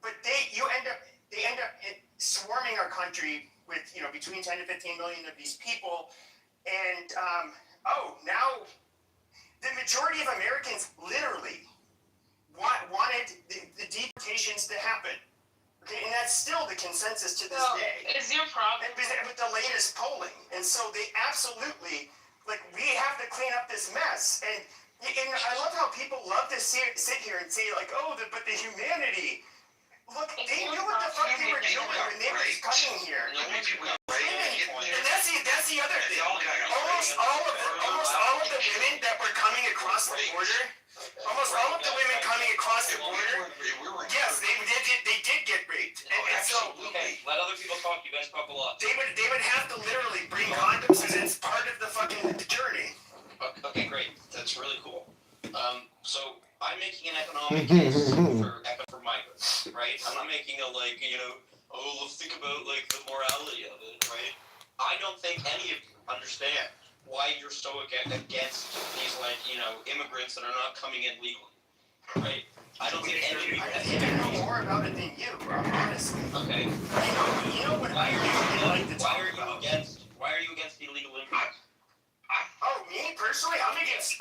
but they end up swarming our country with between 10 to 15 million of these people, and now the majority of Americans literally wanted the deportations to happen. Okay, and that's still the consensus to this day. Is your problem with the latest polling? And so they absolutely, we have to clean up this mess. And I love how people love to sit here and say, but the humanity. Look, they knew what the fuck they were doing when they were coming here. And that's the other thing. Almost all of the women that were coming across the border. Almost all of the women coming across the border, yes, they did get raped. And so, okay, let other people talk. You guys talk a lot. They would have to literally bring condoms as it's part of the fucking journey. Okay, great. That's really cool. So I'm making an economic case for migrants, right? I'm not making a let's think about the morality of it, right? I don't think any of you understand why you're so against these immigrants that are not coming in legally, right? I don't think any of you. I think I know more about it than you, honestly. Okay. You know what? Why are you against illegal immigrants? Oh, me personally, I'm against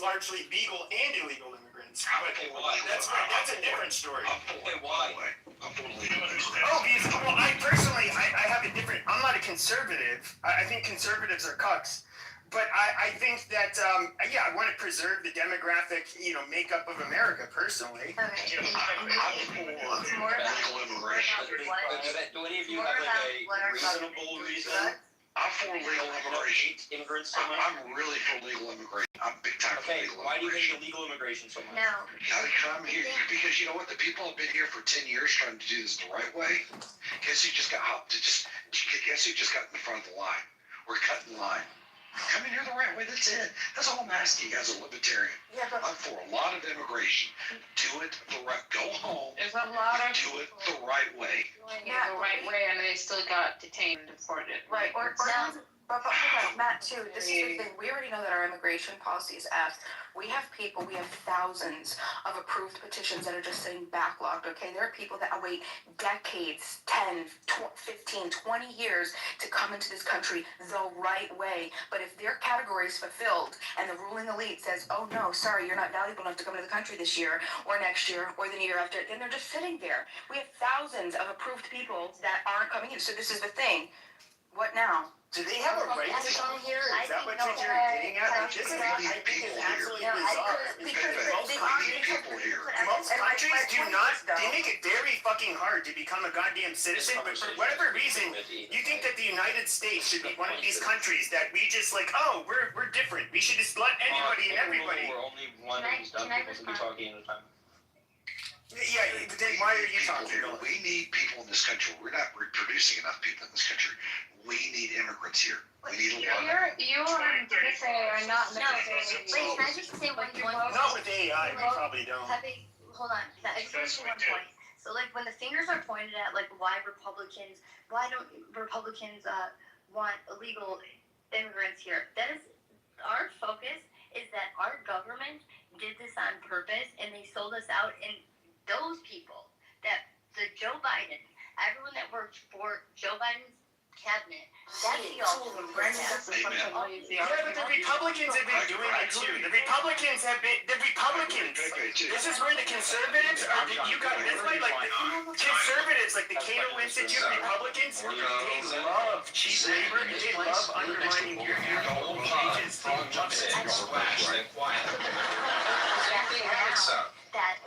largely legal and illegal immigrants. Okay, why? That's a different story. Okay, why? I personally have a different. I'm not a conservative. I think conservatives are cucks. But I think that, I want to preserve the demographic, makeup of America, personally. Do any of you have a reasonable reason? I'm for legal immigration. Immigrants so much? I'm really for legal immigration. I'm big time for legal immigration. Why do you hate illegal immigration so much? No. I'm here because you know what? The people have been here for 10 years trying to do this the right way. Guess who just got in the front of the line? We're cutting the line. Come in here the right way. That's it. That's all I'm asking as a libertarian. Yeah, but I'm for a lot of immigration. Do it the right. Go home. There's a lot of do it the right way. the right way, and they still got detained and deported. Right. But hold on, Matt, too, this is the thing. We already know that our immigration policy is effed. We have thousands of approved petitions that are just sitting backlogged, okay? There are people that wait decades, 10, 15, 20 years to come into this country the right way. But if their category is fulfilled and the ruling elite says, oh, no, sorry, you're not valuable enough to come into the country this year or next year or the year after, then they're just sitting there. We have thousands of approved people that aren't coming in. So this is the thing. What now? Do they have a right to come here? Is that what you're getting at? This is, I think, is absolutely bizarre. Most countries do not, they make it very fucking hard to become a goddamn citizen, but for whatever reason, you think that the United States should be one of these countries that we just we're different. We should just let anybody and everybody. We're only one of these dumb people to be talking at a time. Yeah, but then why are you talking? We need people in this country. We're not reproducing enough people in this country. We need immigrants here. We need a lot. You are not necessarily. Wait, can I just say one point? Not with AI, we probably don't. Hold on. I just want to say one point. So, when the fingers are pointed at, why don't Republicans want illegal immigrants here? That is, our focus is that our government did this on purpose, and they sold us out, and those people, Joe Biden, everyone that worked for Joe Biden's cabinet, that's the ultimate Amen. Yeah, but the Republicans have been doing it too. This is where the conservatives are. That's why, conservatives, like the Cato Institute, Republicans, they love cheap labor and they love undermining your old changes.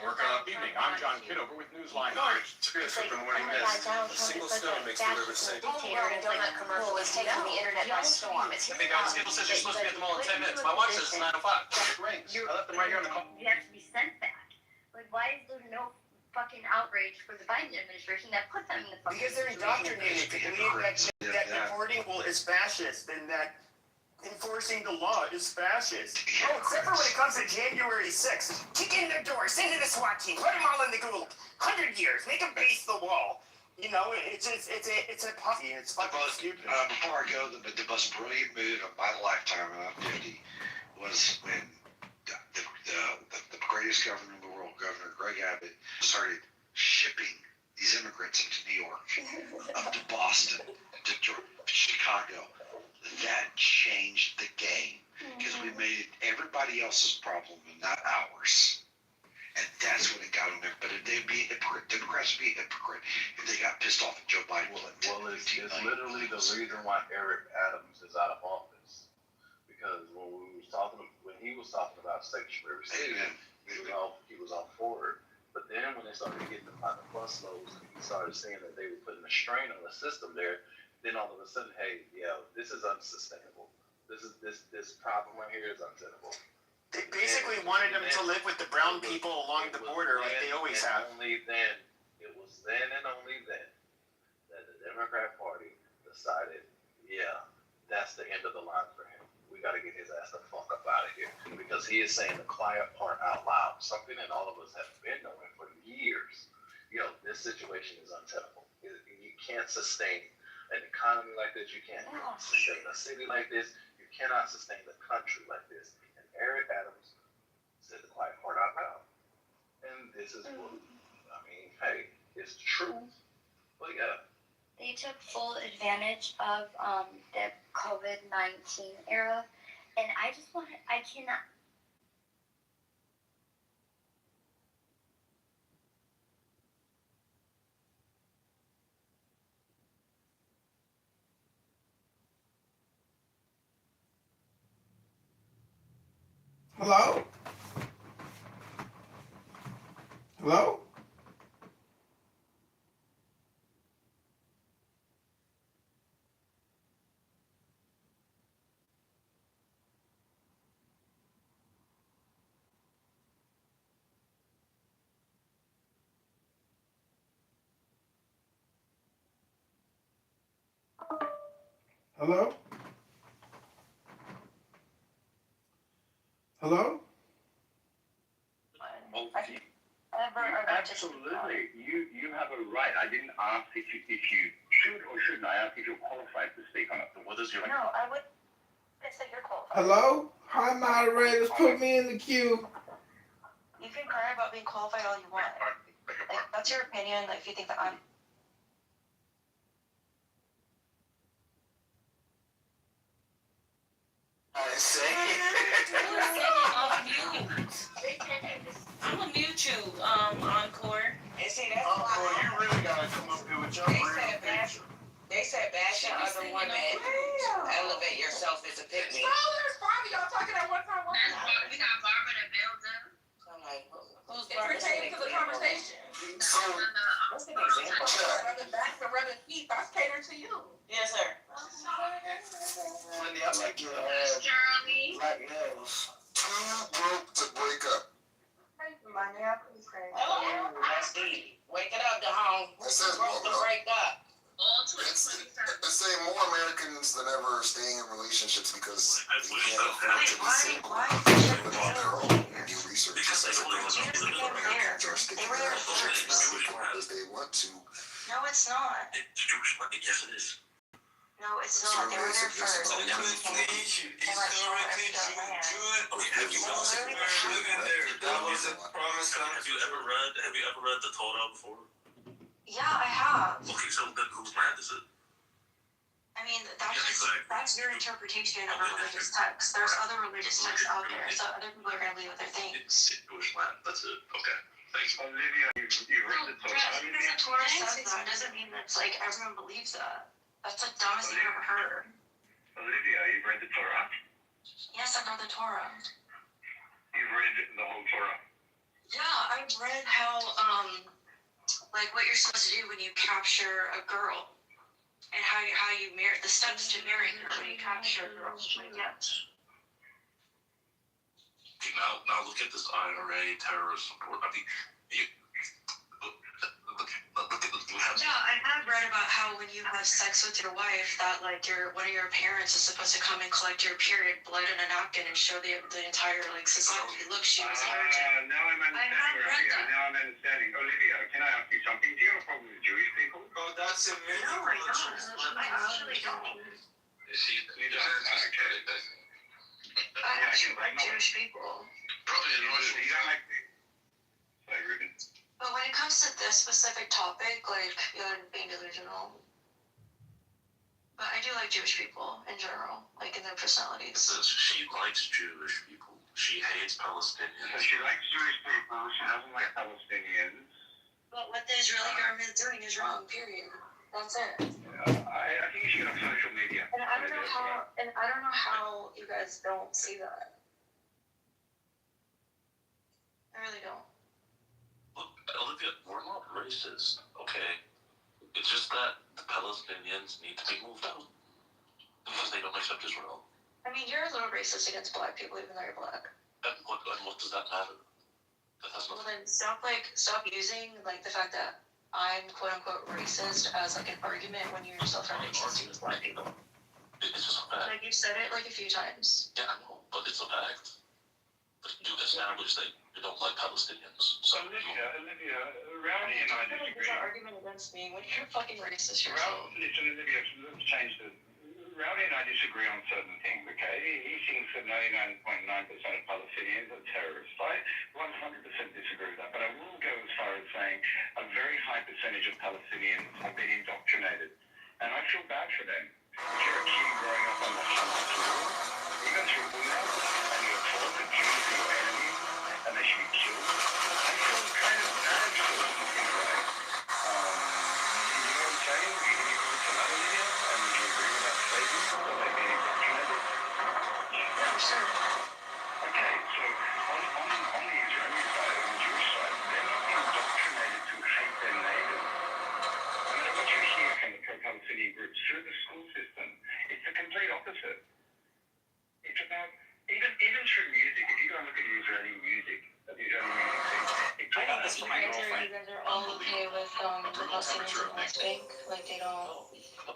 Working on evening. I'm John Kitover with Newsline. Good for the morning mist. A single stone makes the river sink. Donut commercial is taking the internet by storm. It's Hey guys, Skittle says you're supposed to be at the mall in 10 minutes. My watch says it's 9:05. It rings. I left them right here on the call. You have to be sent back. Why is there no fucking outrage for the Biden administration that put them in the fucking... Because they're indoctrinated to believe that deporting is fascist and that enforcing the law is fascist. Oh, except for when it comes to January 6th. Kick in their door, send in a SWAT team, put them all in the gulag. 100 years, make them base the wall. It's a puffy. It's fucking stupid. Before I go, the most brilliant move of my lifetime, and I'm 50, was when the greatest governor in the world, Governor Greg Abbott, started shipping immigrants up to New York, up to Boston, to Chicago. That changed the game because we made it everybody else's problem and not ours. And that's when it got them there. But they'd be a hypocrite. Democrats would be a hypocrite if they got pissed off at Joe Biden. Well, it's literally the reason why Eric Adams is out of office. Because when he was talking about sanctuary city, he was all for it. But then when they started getting the bus loads, and he started saying that they were putting a strain on the system there, then all of a sudden, hey, yeah, this is unsustainable. This problem right here is untenable. They basically wanted them to live with the brown people along the border like they always have. It was then and only then that the Democrat Party decided, yeah, that's the end of the line for him. We got to get his ass the fuck up out of here. Because he is saying the quiet part out loud, something that all of us have been knowing for years. This situation is untenable. You can't sustain an economy like this. You can't sustain a city like this. You cannot sustain the country like this. And Eric Adams said the quiet part out loud. And this is what, hey, it's the truth. But yeah. They took full advantage of the COVID-19 era, and I cannot. Hello? Hello? Hello? Hello? Absolutely. You have a right. I didn't ask if you should or shouldn't. I asked if you're qualified to speak on it. So what is your... No, I would say you're qualified. Hello? Hi, moderators. Put me in the queue. You can cry about being qualified all you want. Like, that's your opinion. Like, if you think that I'm... I'm gonna mute you, Encore. And see, that's why you really gotta come up here with your real picture. They said bashing other women, elevate yourself as a pick-me. Y'all talking at one time. We got Barbara the Builder. I'm like, It pertains to the conversation. what's the example? Rubbing back and rubbing feet, that's catered to you. Yes, sir. Monday, I like your Jeremy. black nails. Too broke to break up. Oh, that's deep. Wake it up, DeHong. It says Broke to break up. All It's 2020. saying more Americans than ever are staying in relationships because they can't afford to be single. On their own. New research says that Americans are sticking in relationships not as long as they want to. No, it's not. Yes, it is. No, it's not. They were there first. Have you ever read the Torah before? Yeah, I have. Okay, so then whose land is it? I mean, that's your interpretation of a religious text. There's other religious texts out there, so other people are going to believe what they think. It's Jewish land. That's it. Okay. Thanks. Olivia, you read the Torah. Just because the Torah says that doesn't mean that's like everyone believes that. That's the dumbest thing I've ever heard. Olivia, you've read the Torah. Yes, I've read the Torah. You've read the whole Torah. Yeah, I've read how, like what you're supposed to do when you capture a girl, and how you marry, the steps to marrying her when you capture a girl. Yeah. Okay, now look at this IRA terrorist support. I mean, Yeah, I have read about how when you have sex with your wife, that like one of your parents is supposed to come and collect your period blood in a napkin and show the entire like society, look, she was a virgin. Now I'm understanding, Now I'm understanding. Olivia, can I ask you something? Do you have a problem with Jewish people? Oh, that's a very No, I don't. I actually don't. I actually like Jewish people. Probably You don't like me. Sorry, Ruben. But when it comes comes to this specific topic, like, you're being delusional. But I do like Jewish people in general, like in their personalities. She likes Jewish people. She hates Palestinians. So she likes Jewish people. She doesn't like Palestinians. But what the Israeli government is doing is wrong, period. That's it. I think you should get on social media. And I don't know how you guys don't see that. I really don't. Look, Olivia, we're not racist, okay? It's just that the Palestinians need to be moved out because they don't accept Israel. I mean, you're a little racist against black people, even though you're black. And what does that matter? That has Well, nothing. then stop using like the fact that I'm quote unquote racist as like an argument when you yourself are racist against black people. It's just a fact. Like you said it like a few times. Yeah, I know, but it's a fact. But you establish that you don't like Palestinians. So Olivia, Rowdy and I There's disagree. an argument against me when you're fucking racist yourself. Listen, Olivia, let's change the. Rowdy and I disagree on certain things, okay? He thinks that 99.9% of Palestinians are terrorists. I 100% disagree with that, but I will go as far as saying a very high percentage of Palestinians have been indoctrinated, and I feel bad for them. If you're a kid growing up on the Hamas rule, you go through Ummah, and you're told that Jews are your enemy, and they should be killed. I feel kind of bad for them in a way. You know what I'm saying? You go to another video, and you agree with that statement that they've been indoctrinated? Yeah, sure. Okay, so on the Israeli side, on the Jewish side, they're not indoctrinated to hate their neighbors. No matter what you hear from the pro-Palestinian groups through the school system, it's the complete opposite. It's about, even through music, if you go and look at the Israeli music scene, it's all about You guys are all okay with the Palestinians in the West Bank? Like they don't.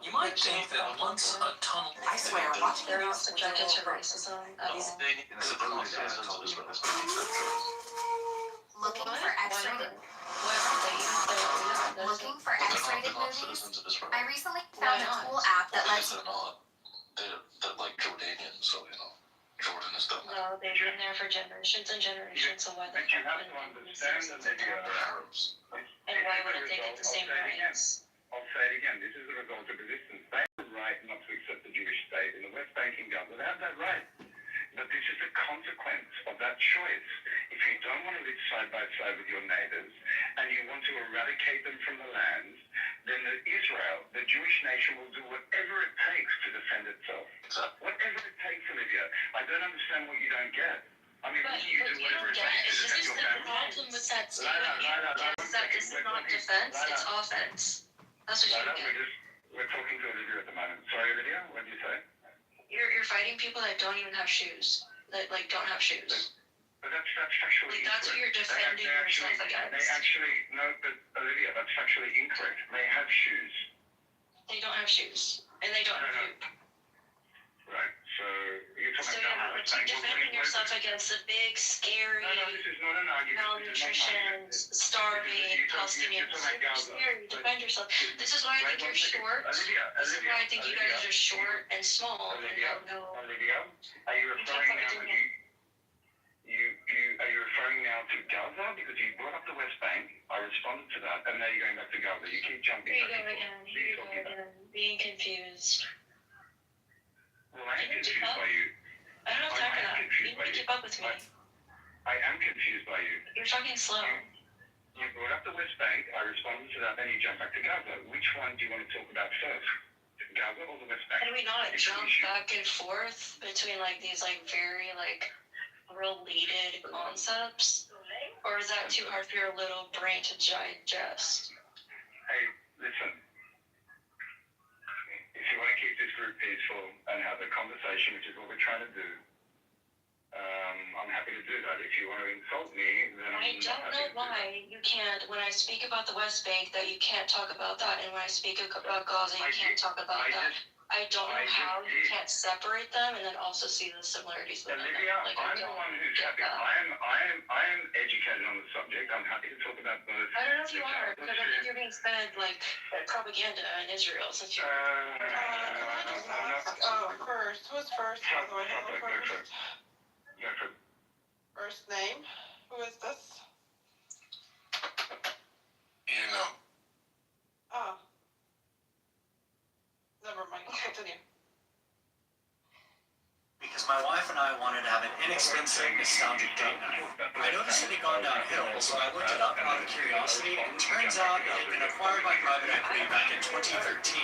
you might think that once a tunnel. I swear, watch They're not subjected to racism at all. Looking for X-rated, Why looking for X-rated movies. I recently found a cool app that lets you. They're not. They're like Jordanian, so you know. Jordan is done that. No, they've been there for generations and generations, so why the But you heck have to wouldn't understand that they they're Arabs. And why wouldn't they get the same rights? I'll say it again, this is a result of resistance. They have the right not to accept the Jewish state. In the West Bank and Gaza, they have that right. But this is a consequence of that choice. If you don't want to live side by side with your neighbors, and you want to eradicate them from the lands, then Israel, the Jewish nation, will do whatever it takes to defend itself. Whatever it takes, Olivia. I don't understand what you don't get. I mean, But you do you whatever don't it get takes it. to This defend is your the family. problem with that statement. Is that this is not defense, it's offense. That's what you don't get. We're talking to Olivia at the moment. Sorry, Olivia, what did you say? You're fighting people that don't even have shoes. That like don't have shoes. But that's factually Like that's what you're incorrect. defending yourself They against. actually, no, but Olivia, that's factually incorrect. They have shoes. They don't have shoes. And they don't have food. Right, so you're So talking yeah, about like you're defending yourself against the big, scary, No, this is not an argument. malnutrition, starving Palestinians. It's scary. Defend yourself. This is why I think you're short. This is why I think you guys are short and small and have no. Olivia, are you referring now to are you referring now to Gaza? Because you brought up the West Bank, I responded to that, and now you're going back to Gaza. You keep jumping. Here you go again. Here you go again. Being confused. Well, I am confused by you. I don't have time for that. You need to keep up with me. I am confused by you. You're talking slow. You brought up the West Bank, I responded to that, then you jump back to Gaza. Which one do you want to talk about first? Gaza or the West Bank? Can we not jump back and forth between like these like very like related concepts? Or is that too hard for your little brain to digest? Hey, listen. If you want to keep this group peaceful and have a conversation, which is what we're trying to do, I'm happy to do that. If you want to insult me, then I don't know why you can't, when I speak about the West Bank, that you can't talk about that, and when I speak about Gaza, you can't talk about that. I don't know how you can't separate them and then also see the similarities within them. Olivia, Like, I'm the one who's happy. I am educated on the subject. I'm happy to talk about both. I don't know if you are, because I think you're being fed like propaganda in Israel since you're. First, who's first? By the way, hello first. First name. Who is this? You know. Oh. Never mind, continue. Because my wife and I wanted to have an inexpensive, nostalgic date night. I noticed it had gone downhill, so I looked it up out of curiosity, and it turns out it had been acquired by private equity back in 2013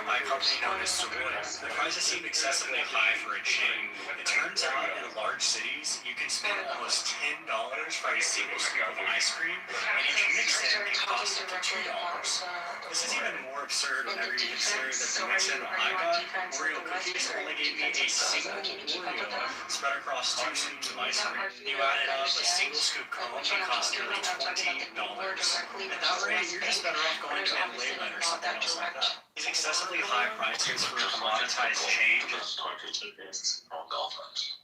by a company known as Savoy. The prices seemed excessively high for a chain. It turns out in large cities, you can spend almost $10 for a single scoop of ice cream, and each mix-in can cost up to $2. This is even more absurd whenever you consider that the mix-in I got, Oreo cookies, only gave me a single Oreo spread across 2 scoops of ice cream. You added up a single scoop cone can cost nearly $20. At that rate, you're just better off going to a Leyland or something else like that. These excessively high prices for commoditized change is cheapest on dolphins.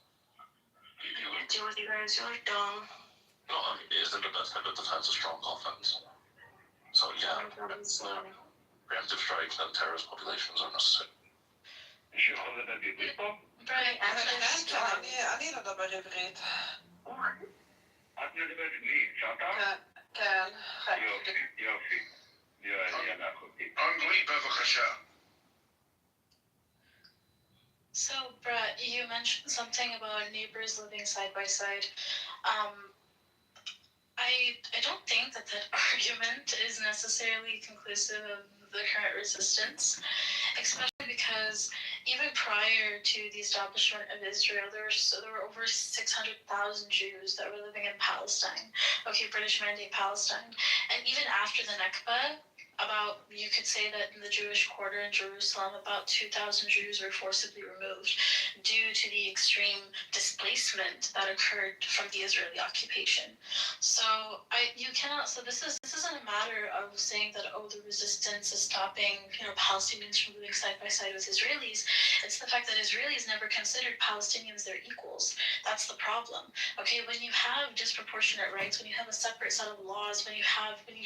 Deal with you guys, you're dumb. No, I mean, isn't the best type of defense a strong offense? So yeah, preemptive strikes and terrorist populations are necessary. Brian, אני לדבר עברית. את מדברת לי, שאתה? כן. יופי. אנגלית בבקשה. So, Brett, you mentioned something about neighbors living side by side. I don't think that argument is necessarily conclusive of the current resistance, especially because even prior to the establishment of Israel, there were over 600,000 Jews that were living in Palestine. Okay, British Mandate Palestine. And even after the Nakba, you could say that in the Jewish quarter in Jerusalem, about 2,000 Jews were forcibly removed due to the extreme displacement that occurred from the Israeli occupation. So this isn't a matter of saying that, the resistance is stopping, Palestinians from living side by side with Israelis. It's the fact that Israelis never considered Palestinians their equals. That's the problem. Okay, when you have disproportionate rights, when you have a separate set of laws, when you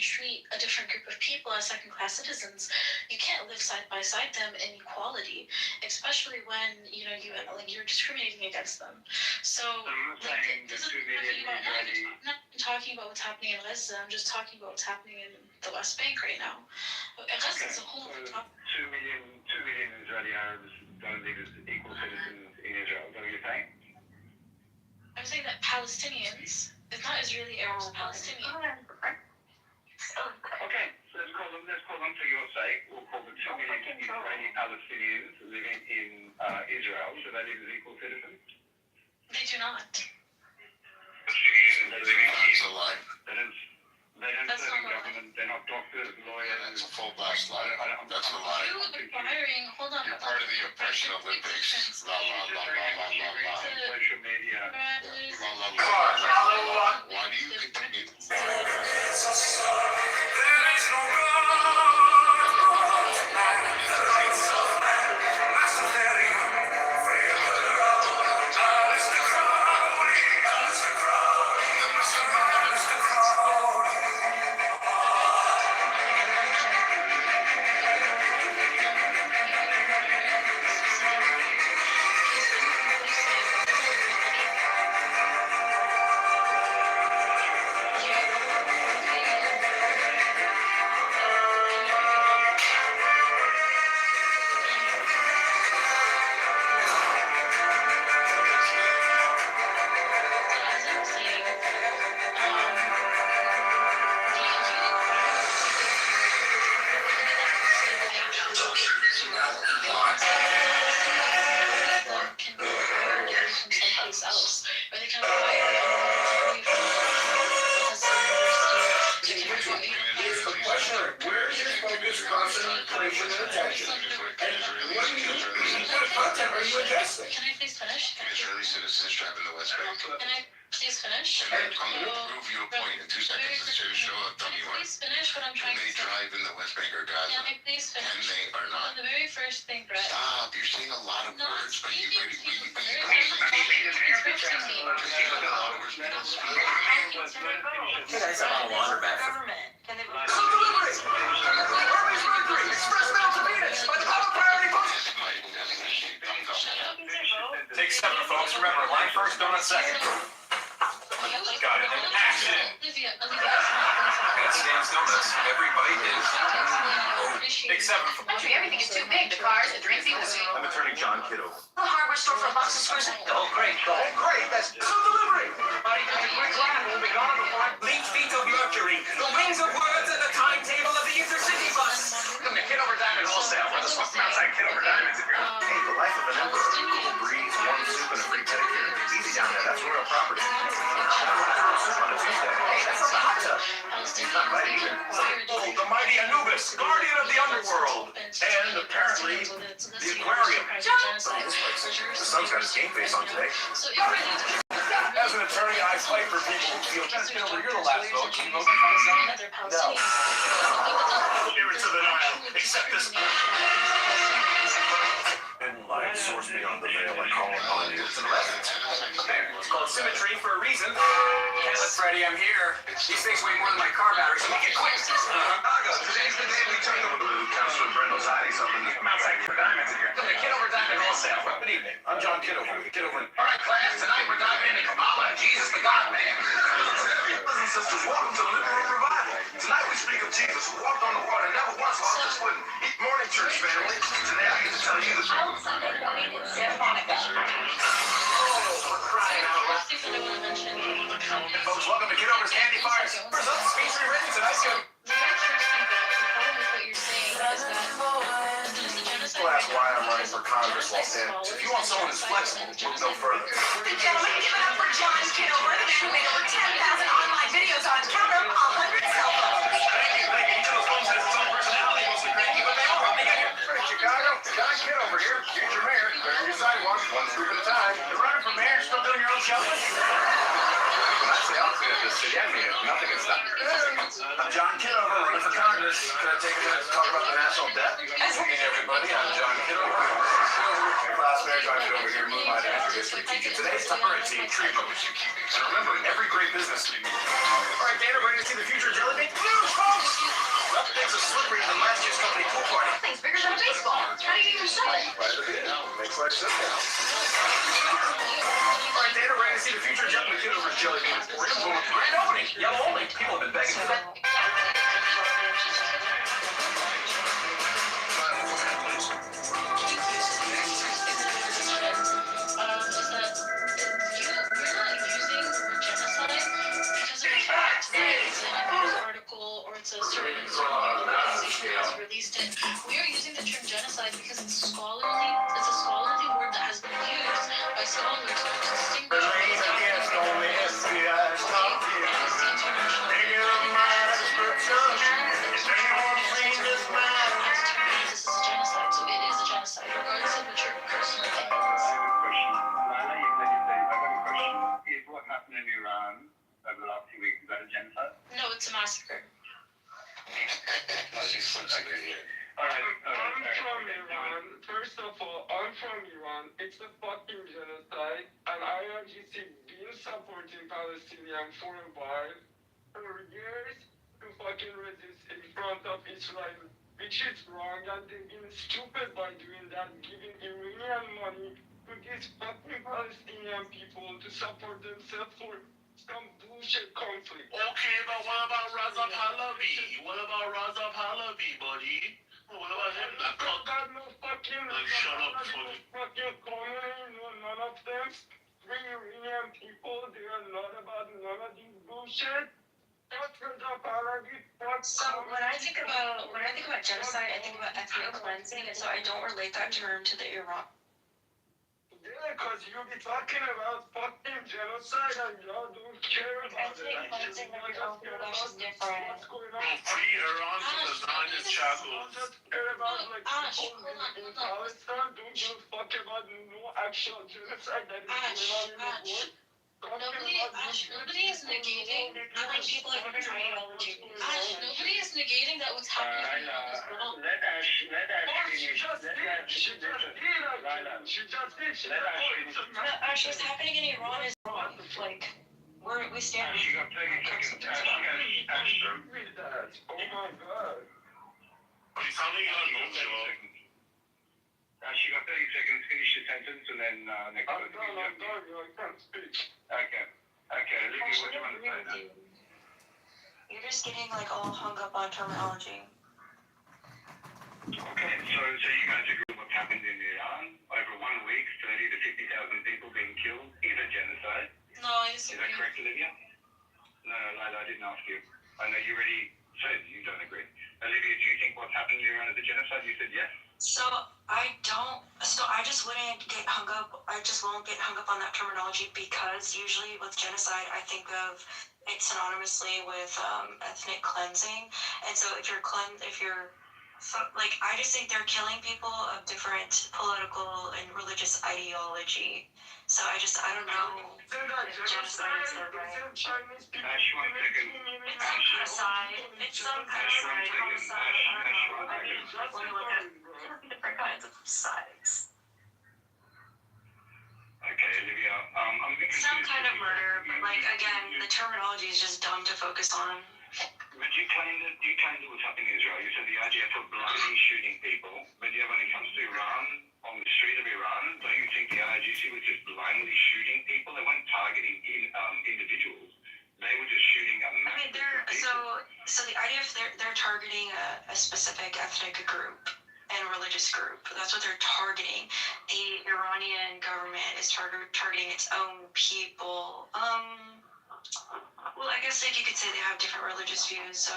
treat a different group of people as second-class citizens, you can't live side by side them in equality, especially when you're discriminating against them. So I'm not talking about what's happening in Gaza. I'm just talking about what's happening in the West Bank right now. Gaza is a whole. 2 million Israeli Arabs don't live as equal citizens in Israel. Is that what you're saying? I'm saying that Palestinians, it's not Israeli Arabs, Palestinians. Okay, so let's call them for your sake. We'll call them 2 million Israeli Palestinians living in Israel. Do they live as equal citizens? They do not. That's a lie. They don't serve in government. They're not doctors, lawyers. That's a full-blast lie. That's a lie. Hold on. You're part of the oppression Olympics. La la la la la la la. Social media. La la la la. Why do you continue to lie? Can I please finish? Israeli citizens drive in the West Bank. Can I please finish? And I'm going to prove you a point in 2 seconds to show how dumb you are. Please finish what I'm trying to They say. drive in the West Bank or Can Gaza. I please And finish? they are not. The very first thing, Brett. Stop. You're saying a lot of No, words, but you speaking pretty to you. we It's interrupting me. a lot of words people speak. You guys have a laundromat for government. Can they Take 7, folks. Remember, line first, donut second. Got it. Action. Olivia, At Stan's Donuts, every bite is... Except for... Country, everything is too big. The cars, the drinks, even the food. I'm attorney John Kitover. The hardware store for a box of screws. Oh, great. That's so delivery. Everybody, quick run. We'll be gone before Lead feet of Mercury. The wings of words and the timetable of the intercity bus. Come to Kitover Diamond Wholesale. Where the fuck outside Kitover Diamonds if you're... Hey, the life of an emperor. Cool breeze, warm soup, and a free pedicure. Easy down there. That's royal property. Soup on a Tuesday. Hey, that's not a hot tub. He's not invited either. Oh, the mighty Anubis, guardian of the underworld. And apparently, the aquarium. The sun's got his game face on today. As an attorney, I fight for people who feel just you're the last vote. Can you vote for something? No. Give it to the Nile. Accept this. Didn't like source beyond the veil by calling on you. It's an element. It's called symmetry for a reason. Yes, Freddy, I'm here. These things weigh more than my car battery, so make it quick. Today's the day we turn the blue. Councilor Brendel's hiding something. I'm outside for diamonds in here. Come to Kitover Diamond Wholesale. Good evening. I'm John Kitover with Kitover. All right, class. Tonight we're diving into Kabbalah and Jesus the God Man. Brothers and sisters, welcome to the Living Room Revival. Tonight we speak of Jesus who walked on the water and never once lost his footing. Morning, church family. Today I get to tell you the truth. Sunday morning in Santa Monica. Folks, welcome to Kitover's Candy Fires. Where's up? Speech written tonight. People ask why I'm running for Congress while standing. If you want someone who's flexible, look no further. Gentlemen, give it up for John Kitover, the man who made over 10,000 online videos on counter 100 cell phones. Thank you. Each of those phones has its own personality, mostly cranky, but they all help me get here. Hey, Chicago, John Kitover here, future mayor. Clearing your sidewalks, one scoop at a time. You're running for mayor, still doing your own shoveling? When I say I'll clean up this city, I mean it. Nothing can stop me. I'm John Kitover, running for Congress. Can I take a minute to talk about the national debt? Good evening, everybody. I'm John Kitover. Class Mayor John Kitover here, move my natural history teacher. Today's currency and tree numbers. And remember, every great business. All right, Dana, ready to see the future of jelly bean? News, folks! Well, things are slippery than last year's company pool party. Thing's bigger than a baseball. How do you even sell it? Right at the end. Makes life simple. All right, Dana, ready to see the future of John Kitover's jelly bean emporium. Going with grand opening. Yellow only. People have been begging for that. It's a certain organization has released it. We are using the term genocide because it's a scholarly word that has been used by scholars to distinguish this is a genocide, so it is a genocide, regardless of what your personal opinion is. Is what happened in Iran over the last few weeks, is that a genocide? No, it's a massacre. Alright, I'm from Iran. First of all, I'm from Iran. It's a fucking genocide. And IRGC been supporting Palestinian for a while, for years, to fucking resist in front of Israel, which is wrong. And they've been stupid by doing that, giving Iranian money to these fucking Palestinian people to support themselves for some bullshit conflict. Okay, but what about Raza Pahlavi? What about Raza Pahlavi, buddy? What about him? That got no fucking... shut up, fucking communist, none of them. Three Iranian people, they are not about none of these bullshit. So when I think about genocide, I think about ethnic cleansing, and so I don't relate that term to the Iran. Yeah, because you be talking about fucking genocide and y'all don't care about it. Ethnic cleansing, like, oh my gosh, is different. What's going on? Free Iran from the Zionist shackles. Just care about like people in Palestine. Don't give a fuck about no actual genocide that is going on in the world. Nobody is negating. I think people are trying to Nobody is negating that what's happening is wrong. let Ash finish. She just did. Ash, what's happening in Iran is wrong. Like, we stand. Ash, you got 30 seconds. Ash, Read that. Oh my god. He's sounding like a no-show. Ash, you got 30 seconds. Finish the sentence and then next I'm done. I can't speak. Okay, Olivia, what do you want to say then? You're just getting like all hung up on terminology. Okay, so you guys agree with what happened in Iran? Over 1 week, 30 to 50,000 people being killed is a genocide. No, I Is that disagree. correct, Olivia? No, I didn't ask you. I know you already said you don't agree. Olivia, do you think what's happened in Iran is a genocide? You said yes. So I just wouldn't get hung up. I just won't get hung up on that terminology because usually with genocide, I think of it synonymously with ethnic cleansing. And so like I just think they're killing people of different political and religious ideology. So I don't know if genocide is the right. Ash, 1 second. It's some genocide. It's some genocide, homicide. I don't know. I mean, when you look at different kinds of sides. Okay, Olivia, I'm thinking Some kind of murder, but like again, the terminology is just dumb to focus on. But you claim that what's happening in Israel. You said the IDF are blindly shooting people. But yeah, when it comes to Iran, on the street of Iran, don't you think the IRGC was just blindly shooting people? They weren't targeting individuals. They were just shooting a massive group of people. So the IDF they're targeting a specific ethnic group and religious group. That's what they're targeting. The Iranian government is targeting its own people. Well, I guess like you could say they have different religious views. So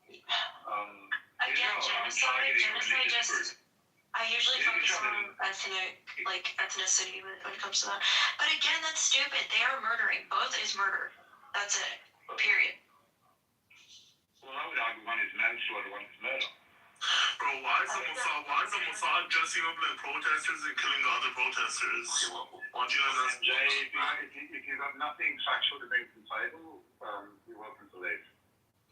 again, genocide just. I usually focus on ethnicity when it comes to that. But again, that's stupid. They are murdering. Both is murder. That's it. Period. Well, I would argue one is manslaughter, one is murder. Bro, why is the Mossad dressing up like protesters and killing the other protesters? Why don't you guys ask Jay, if you've got nothing factual to bring to the table, you're welcome to leave.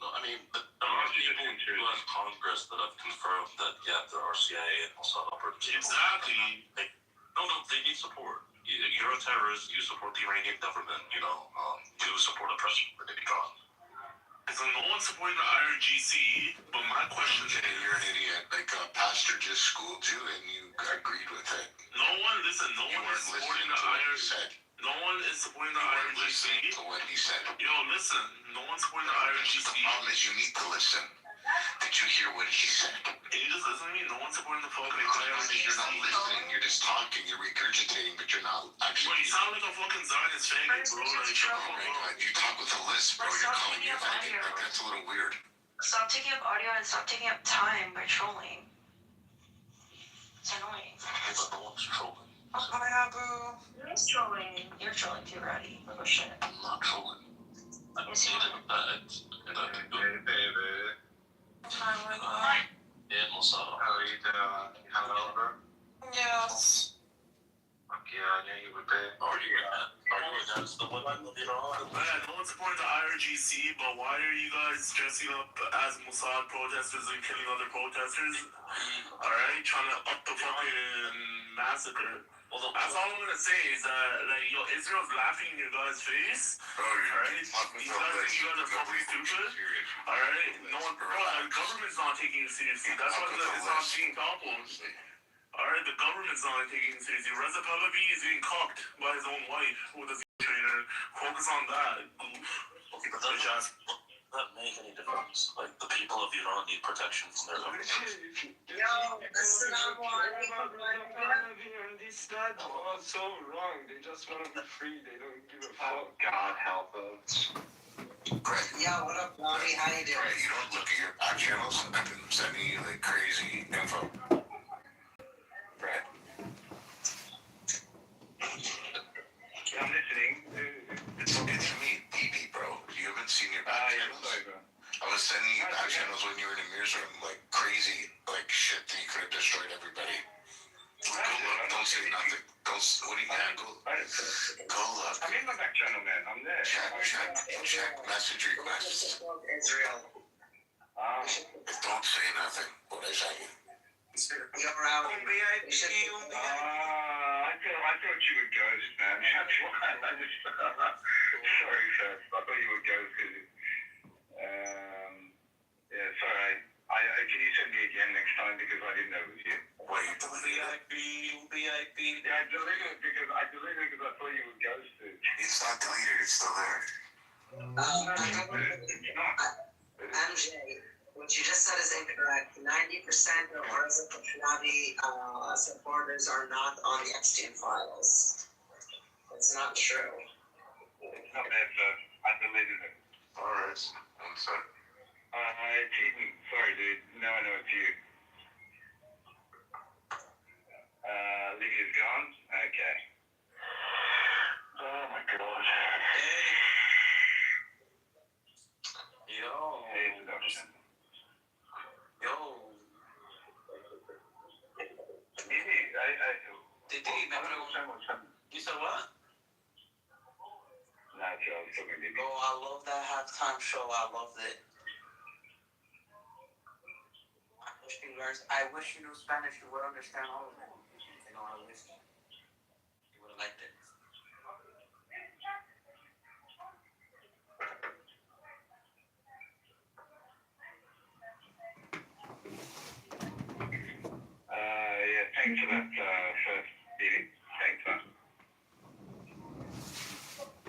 No, I mean, there are people in U.S. Congress that have confirmed that, yeah, there are CIA and Mossad operatives. Exactly. No, they need support. You're a terrorist, you support the Iranian government, you support oppression for Iran. So no one's supporting the IRGC, but my question is... You're an idiot. Like, a pastor just schooled you and you agreed with it. No one is supporting the IRGC. No one is supporting the IRGC. Listening to what he said. Yo, listen, no one's supporting the IRGC. The problem is you need to listen. Did you hear what he said? Can you just listen to me? No one's supporting the fucking IRGC. You're not listening. You're just talking. You're regurgitating, but you're not actually... Bro, you sound like a fucking Zionist faggot, bro. Oh my God. You talk with a list, bro. You're calling me a faggot. Like, that's a little weird. Stop taking up audio and stop taking up time by trolling. It's annoying. But no one's trolling. You're trolling. You're trolling too, Roddy. Oh shit. I'm not trolling. I'm saying that Baby. Yeah, Mossad. How are you doing? You hungover? Yes. Fuck yeah, I knew you would be. Are you against the women of Iran? Man, no one's supporting the IRGC, but why are you guys dressing up as Mossad protesters and killing other protesters? Alright, trying to up the fucking massacre. That's all I'm gonna say is that, Israel's laughing in your guys' face. Alright? These guys think you guys are fucking stupid. Alright? No one, the government's not taking you seriously. That's why it's not being accomplished. Alright, the government's not taking it seriously. Reza Pahlavi is being cocked by his own wife with a trainer. Focus on that. Okay, but that make any difference. Like, the people of Iran need protection from their government. These guys are so wrong. They just want to be free. They don't give a fuck. God help us. Greg. Yo, what up, Bobby? How you doing? Greg, you don't look at your back channels. I've been sending you, crazy info. Brad. Yeah, I'm listening. It's me, BB, bro. You haven't seen your back channels. I was sending you back channels when you were in Amir's room, crazy, shit that you could have destroyed everybody. Go look, don't say nothing. What do you mean? Go look. I'm in my back channel, man. I'm there. Check message requests. Israel. Don't say nothing. What I say. You're out. I thought you would ghost, man. That's why I just... Sorry, sir. I thought you would ghost because... yeah, sorry. Can you send me again next time because I didn't know it was you? Wait, VIP. Yeah, I deleted it because I thought you would ghost it. It's not deleted. It's still there. MJ, what you just said is incorrect. 90% of Reza Pahlavi supporters are not on the Epstein files. It's not true. It's not bad, sir. I deleted it. Alright, one sec. It's Eden. Sorry, dude. Now I know it's you. Lydia's gone? Okay. Oh my god. Yo. Hey, seduction. Yo. Didi, me pregunto. You said what? Nah, Joe, I'm still gonna be. Oh, I love that halftime show. I loved it. I wish you knew Spanish. You would understand all of it. You know, I wish you would have liked it. Yeah, thanks for that first meeting. Thanks, man.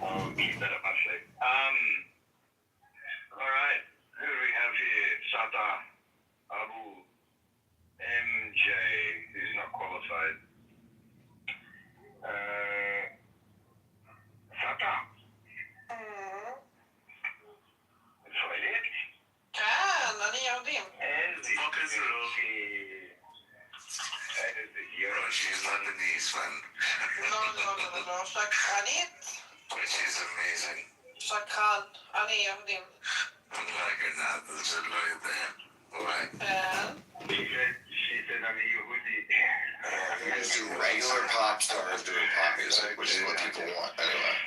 I'll keep that up my sleeve. Alright, who do we have here? Sata, Abu, MJ, who's not qualified. Sata. Söyleyek. כן, אני יהודים. איזה She's Lebanese, man. לא, שקרנית. But she's amazing. שקרן, אני יהודים. I'm like her now, but it's a lawyer there. Why? She said I'm a Yehudi. We just do regular pop stars doing pop music, which is what people want anyway.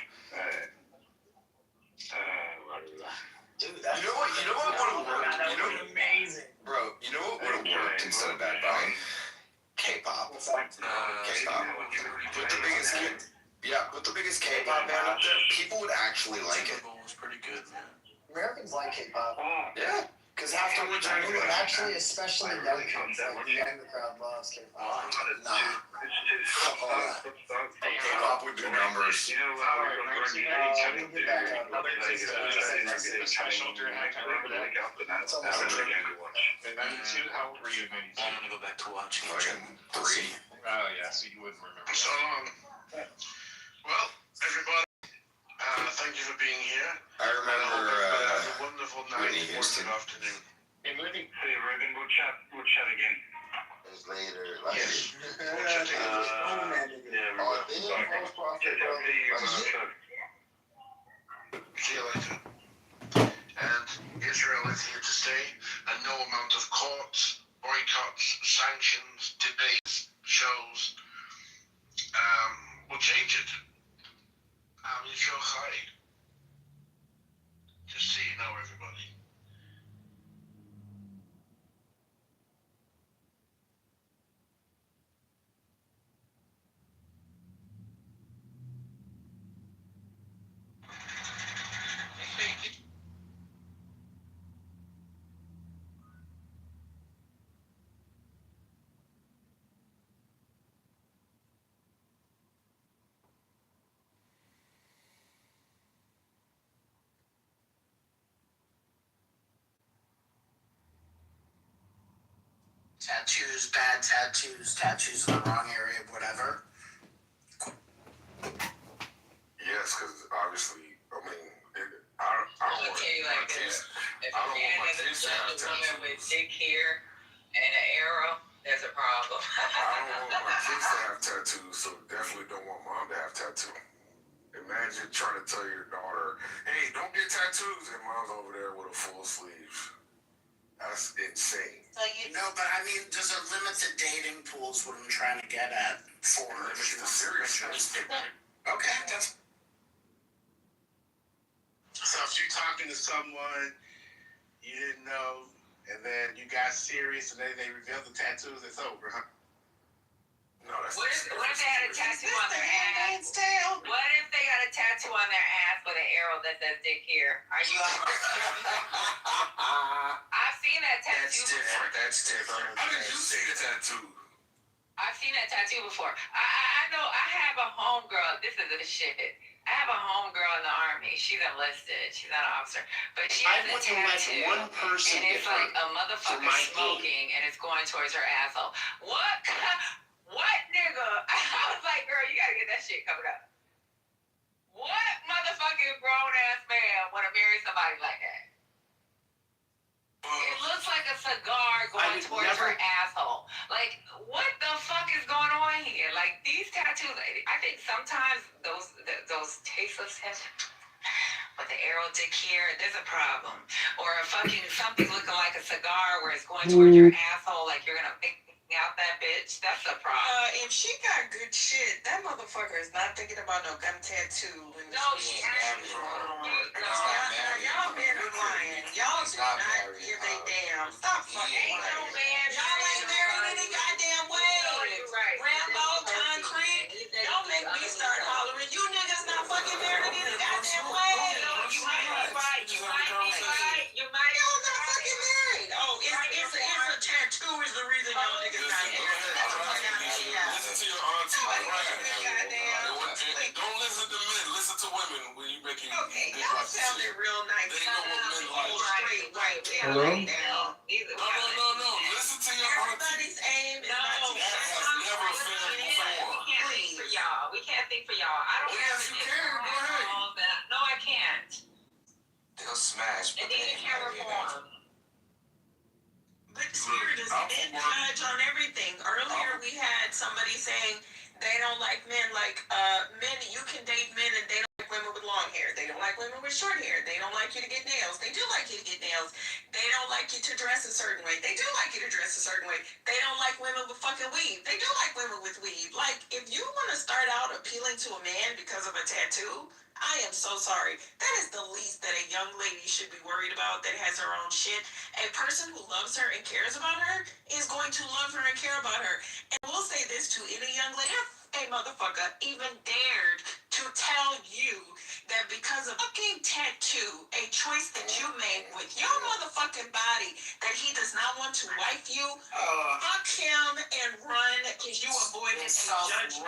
Dude, that's You know what would have worked? That would be amazing. Bro, you know what would have worked instead of Bad Bunny? K-pop. K-pop. Put the biggest K-pop band up there. People would actually like it. It was pretty good, man. Americans like K-pop. Yeah. Because afterwards, I And actually, especially young kids, like the younger crowd loves K-pop. nah. K-pop would do numbers. You know, In 92, how old were you in 92? I'm gonna go back to watching. Fucking 3. Oh, yeah, so you wouldn't remember. So, well, everybody, thank you for being here. I remember Have a wonderful night, Whitney Houston. wonderful afternoon. In living. Hey, Ruben, we'll chat again. Later. Yes. We'll chat again. Yeah, we will. See you later. And Israel is here to stay, and no amount of courts, boycotts, sanctions, debates, shows will change it. Israel Chai. Just so you know, everybody. Tattoos, bad tattoos in the wrong area, whatever. Yes, because obviously, I mean, I don't want Okay, like this. If I a don't man want my has kids to have a woman with tattoos. dick here and an arrow, there's a problem. I don't want my kids to have tattoos, so definitely don't want mom to have tattoos. Imagine trying to tell your daughter, hey, don't get tattoos, and mom's over there with a full sleeve. That's insane. No, but I mean, does it limit the dating pools? What I'm trying to get at for Limits the seriousness. Okay, that's. So if you're talking to someone you didn't know, and then you got serious, and then they revealed the tattoos, it's over, huh? No, that's What if they had a tattoo on their ass? What if they got a tattoo on their ass with an arrow that says dick here? Are you I've seen that tattoo. That's different. How did you see the tattoo? I've seen that tattoo before. I know I have a homegirl. This is the shit. I have have a homegirl in the army. She's enlisted. She's not an officer, but she I has a want to let tattoo, one person and it's get like hurt a motherfucker for my smoking, and it's going towards her asshole. What? What nigga? I was like, girl, you gotta get that shit covered up. What motherfucking grown ass man want to marry somebody like that? It looks like a cigar going towards her asshole. Like, what the fuck is going on here? Like, these tattoos, I think sometimes those tasteless tattoos with the arrow dick here, there's a problem. Or a fucking something looking like a cigar where it's going towards your asshole, like you're gonna pick out that bitch. That's a problem. If she got good shit, that motherfucker is not thinking about no gun tattoo. No, she actually. Y'all men are lying. Y'all do not give a damn. Stop fucking lying. Y'all ain't married any goddamn way. Right. Rambo, concrete. Don't make me start hollering. You niggas not fucking married any goddamn way. You might be right. You might. Y'all not fucking married. Oh, it's a tattoo is the reason y'all niggas not married. Listen to your auntie. Don't listen to men. Listen to women when you making. Okay, y'all sounded real nice. They know what men like. Straight white men Hello? right now. No. Listen to your auntie. Everybody's aim is not to That has never failed before. We can't think for y'all. We can't think for y'all. I don't have Yes, you can. Go ahead. No, I can't. They'll smash, And but then they you ain't can't married yet. reform. But here, does men judge on everything? Earlier, we had somebody saying they don't like men. Like men, you can date men, and they don't like women with long hair. They don't like women with short hair. They don't like you to get nails. They do like you to get nails. They don't like you to dress a certain way. They do like you to dress a certain way. They don't like women with fucking weave. They do like women with weave. Like, if you want to start out appealing to a man because of a tattoo, I am so sorry. That is the least that a young lady should be worried about that has her own shit. A person who loves her and cares about her is going to love her and care about her. And we'll say this to any young lady. If a motherfucker even dared to tell you that because of fucking tattoo, a choice that you made with your motherfucking body, that he does not want to wife you, fuck him and run because you avoided a judgmental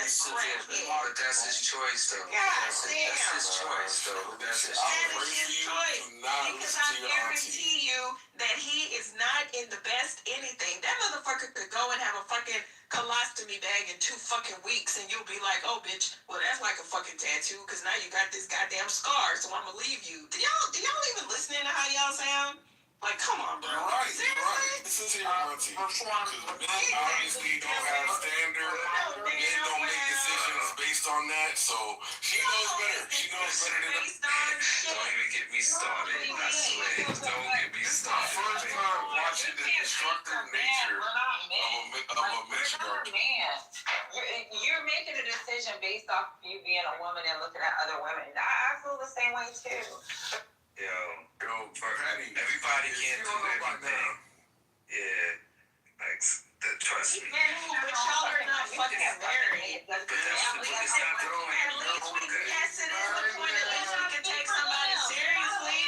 ass crap. But that's his choice, though. God That's his choice, though. That's his That choice. is his choice. Because I guarantee you that he is not in the best anything. That motherfucker could go and have a fucking colostomy bag in 2 fucking weeks, and you'll be like, oh, bitch, well, that's like a fucking tattoo, because now you got this goddamn scar, so I'm gonna leave you. Do y'all even listen to how y'all sound? Like, come on, bro. You're right. Listen to your auntie. Because men obviously don't have standard. Men don't make decisions based on that. So she knows better. She knows better than us. Don't even get me started. I swear. Don't get me started. First time watching the destructive nature of a matriarch. You're making a decision based off you being a woman and looking at other women. I feel the same way too. Yo, everybody can't do everything. Yeah, like, trust me. But y'all are not fucking married. But it's not the point. Yes, it is the point. At least we can take somebody seriously.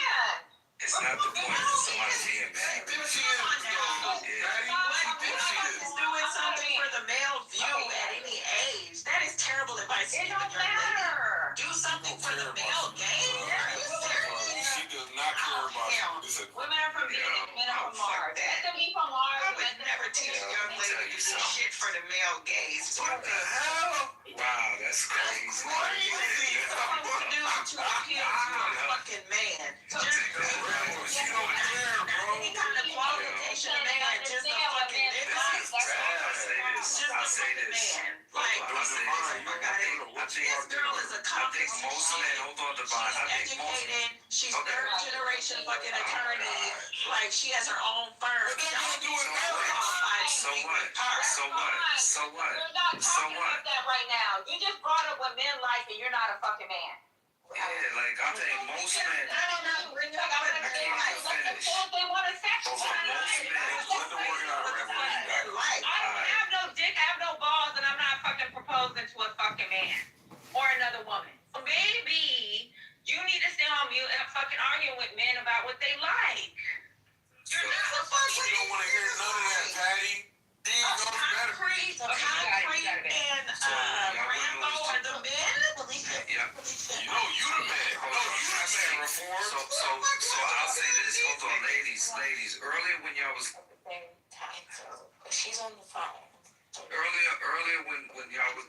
It's not the point of somebody being married. Come on now. What is doing something for the male view at any age? That is terrible advice. It don't matter. Do something for the male gaze? Are you serious? She does not care about you. Women are from Venus, men are from Mars. Let them be from Mars. I would never teach a young lady to do shit for the male gaze. What the hell? Wow, that's crazy. Crazy. What to do to appeal to a fucking man? Just She don't care, bro. any kind of qualification of man, just a fucking nigga. I'll say this. Like, this girl is accomplished. Most men, hold on, Devon. She's educated. She's third generation fucking attorney. Like, she has her own firm. So what? So what? So what? You're not So talking what? about that right now. You just brought up what men like and you're not a fucking man. Yeah, like, I think most men. Let them say what they want to say. I don't have no dick, I have no balls, and I'm not fucking proposing to a fucking man or another woman. So maybe you need to stay on mute and fucking arguing with men about what they like. You're not the fuck. She don't want to hear none of that, Patty. Concrete and Rambo are the men? Yep. answer, but she's on the phone. Earlier when y'all was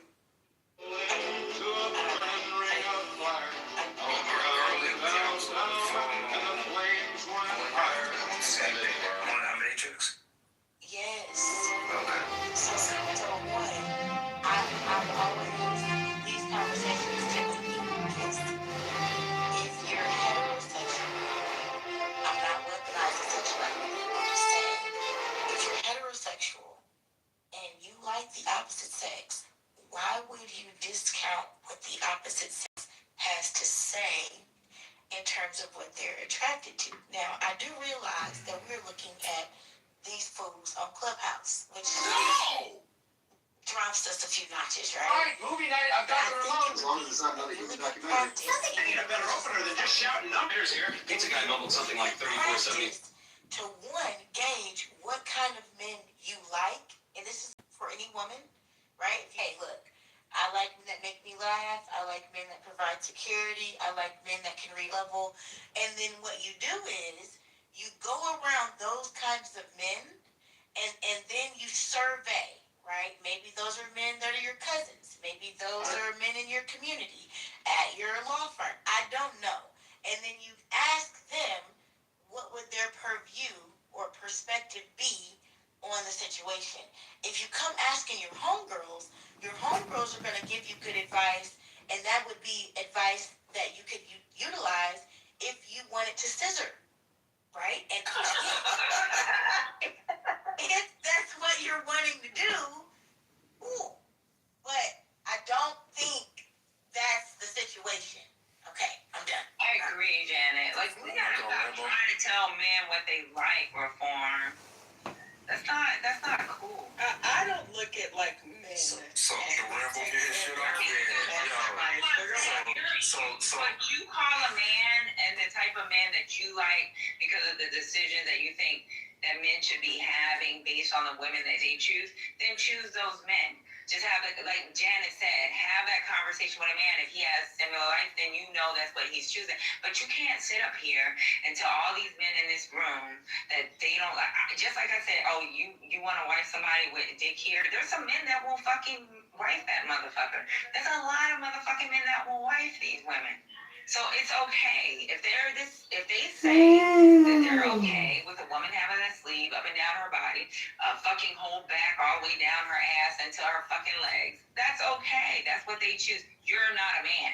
Matrix? Yes. Okay. So one, I've always, these conversations typically just, if you're heterosexual, I'm not weaponizing sexuality, I'm just saying, if you're heterosexual and you like the opposite sex, why would you discount what the opposite sex has to say in terms of what they're attracted to? Now, I do realize that we're looking at these fools on Clubhouse, which drops us a few notches, right? Alright, movie night, I've got the remote. As long as it's not another human documentary. I need a better opener than just shouting numbers here. Pizza guy mumbled something like 3470. To one, gauge what kind of men you like, and this is for any woman, right? Hey, look, I like men that make me laugh. I like men that provide security. I like men that can level. And then what you do is you go around those kinds of men, and then you survey, right? Maybe those are men that are your cousins. Maybe those are men in your community, at your law firm. I don't know. And then you ask them, what would their purview or perspective be on the situation? If you come asking your homegirls are going to give you good advice, and that would be advice that you could utilize if you wanted to scissor, right? And if that's what you're wanting to do, cool. But I don't think that's the situation. Okay, I'm done. I agree, Janet. Like, we gotta stop trying to tell men what they like or form. That's not cool. I don't look at like men. So the Rambo getting shit off So what you call a man and the type of man that you like because of the decisions that you think that men should be having based on the women that they choose, then choose those men. Just have it, like Janet said, have that conversation with a man. If he has similar life, then you know that's what he's choosing. But you can't sit up here and tell all these men in this room that they don't like. Just like I said, oh, you want to wife somebody with a dick here? There's some men that will fucking wife that motherfucker. There's a lot of motherfucking men that will wife these women. So it's okay if they say that they're okay with a woman having a sleeve up and down her body, fucking hold back all the way down her ass into her fucking legs. That's okay. That's what they choose. You're not a man.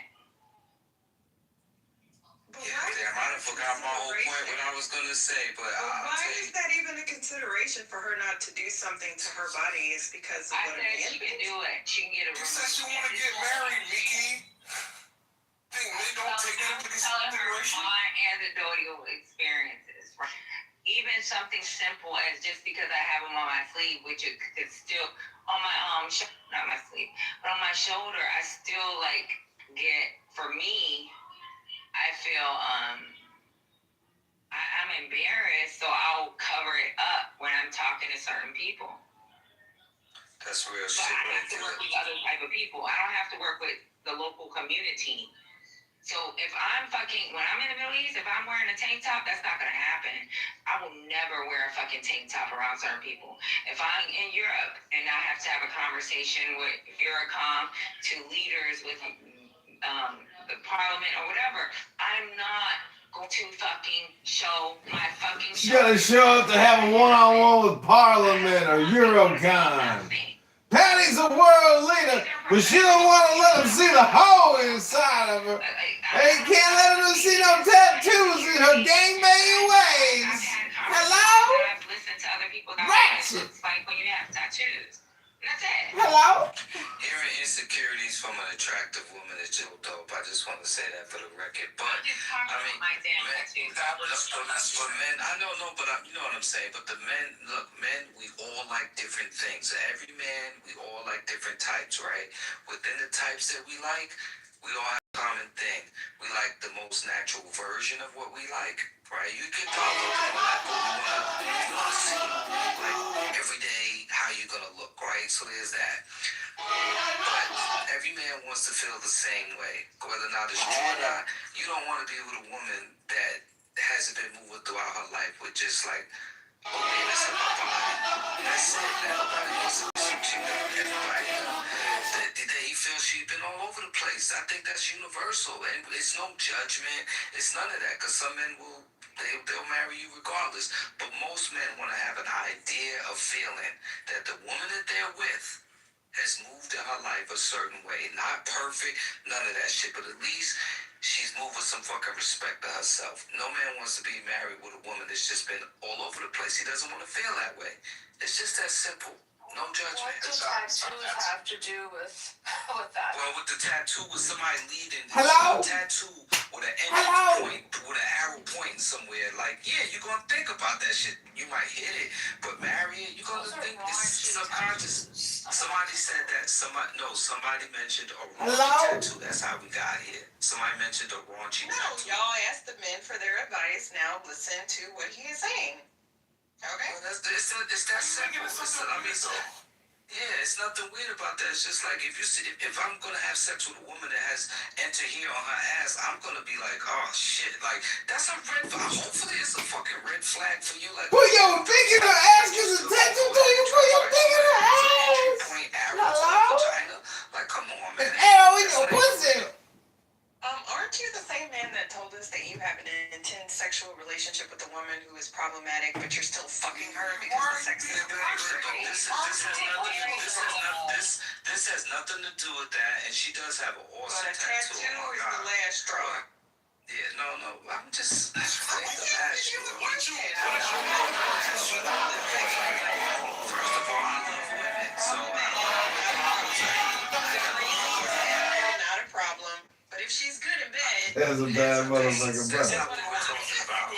Yeah, damn, I done forgot my whole point what I was gonna say, but why is that even a consideration for her not to do something to her body? Is because of what a man she can do it. She can get a. You said she want to get married, Mickey. They don't take that into consideration. My anecdotal experiences, right? Even something simple as just because I have them on my sleeve, which it could still on my not my sleeve, but on my shoulder, I still like get. For me, I feel I'm embarrassed, so I'll cover it up when I'm talking to certain people. That's real shit. But I have to work with other type of people. I don't have to work with the local community. So if when I'm in the Middle East, if I'm wearing a tank top, that's not gonna happen. I will never wear a fucking tank top around certain people. If I'm in Europe and I have to have a conversation with Eurocom to leaders with the parliament or whatever, I'm not going to fucking show my fucking show. You gotta show up to have a one-on-one with Parliament or Eurocon. Patty's a world leader, but she don't want to let him see the hole inside of her. They can't let him see no tattoos in her gangbang ways. Hello? I've listened to other people that Ratchet. it's like when you have tattoos. That's it. Hello? Hearing insecurities from an attractive woman is just dope. I just want to say that for the record. But I mean, my damn tattoos. But men, I don't know, but you know what I'm saying. But the men, look, men, we all like different things. Every man, we all like different types, right? Within the types that we like, we all have a common thing. We like the most natural version of what we like, right? You could talk about that, but we want to see, like, every day how you're going to look, right? So there's that. But every man wants to feel the same way, whether or not it's true or not. You don't want to be with a woman that hasn't been moving throughout her life with just like awareness of her body. said that nobody wants to listen to you. Everybody, they feel she's been all over the place. I think that's universal, and it's no judgment. It's none of that, because some men they'll marry you regardless. But most men want to have an idea of feeling that the woman that they're with has moved in her life a certain way. Not perfect, none of that shit, but at least she's moved with some fucking respect to herself. No man wants to be married with a woman that's just been all over the place. He doesn't want to feel that way. It's just that simple. No judgment. What do tattoos have to do with that? Well, with the tattoo, with somebody leading, Hello? a tattoo with an entrance point, with an arrow pointing somewhere. Like, yeah, you're gonna think about that shit. You might hit it, but marry it, you're gonna think it's subconscious. Somebody said that. Somebody mentioned a raunchy tattoo. That's how we got here. Somebody mentioned a raunchy tattoo. Y'all asked the men for their advice. Now listen to what he is saying. Okay. Well, it's that simple. It's nothing weird about that. It's just like if I'm gonna have sex with a woman that has enter here on her ass, I'm gonna be like, oh shit, like that's a red flag. Hopefully, it's a fucking red flag for you. Like, Put your dick in her ass, cause the tattoo do you put your dick in her ass. Hello? Like, come on, man. An arrow in your pussy. Aren't you the same man that told us that you have an intense sexual relationship with a woman who is problematic, but you're still fucking her because the sex is good? This has nothing to do with that, and she does have an awesome But a tattoo is the last straw. Yeah, no, I'm just. That's the last straw. First of all, I love women, so not a problem. But if she's good in bed, That's a bad motherfucker, bro. That's not what we're talking about.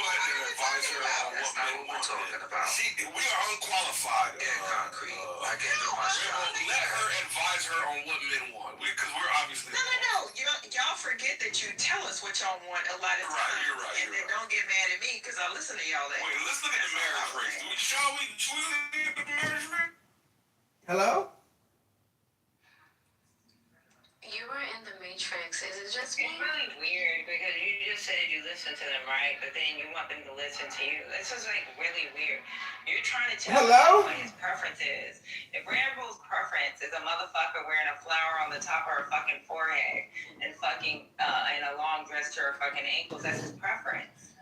That's not what we're talking about. We are unqualified. Concrete. I gave her my shot. Let her advise her on what men want. Because we're obviously. No. Y'all forget that you tell us what y'all want a lot of times. You're right. And then don't get mad at me because I listen to y'all. Wait, let's look at the marriage rate. Shall we look at the marriage rate? Hello? You were in the Matrix. Is it just me? It's really weird because you just said you listen to them, right? But then you want them to listen to you. This is like really weird. You're trying to tell Hello? me what his preference is. If Rambo's preference is a motherfucker wearing a flower on the top of her fucking forehead and fucking in a long dress to her fucking ankles, that's his preference.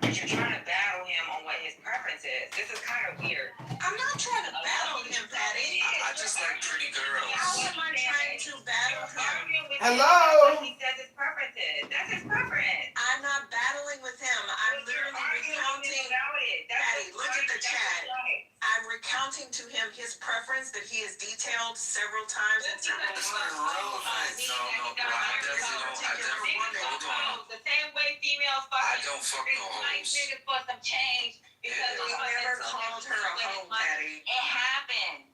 But you're trying to battle him on what his preference is. This is kind of weird. I'm not trying to battle him, Patty. I just like pretty girls. How am I trying to battle him? Hello? He says his preference is. That's his preference. I'm not battling with him. I'm literally recounting. Patty, look at the chat. I'm recounting to him his preference that he has detailed several times and several It's irrelevant. No, but I definitely don't. Hold on. The same way females fuck. I don't fuck no hoes. Niggas for some change because We never called her a hoe, Patty. It happens.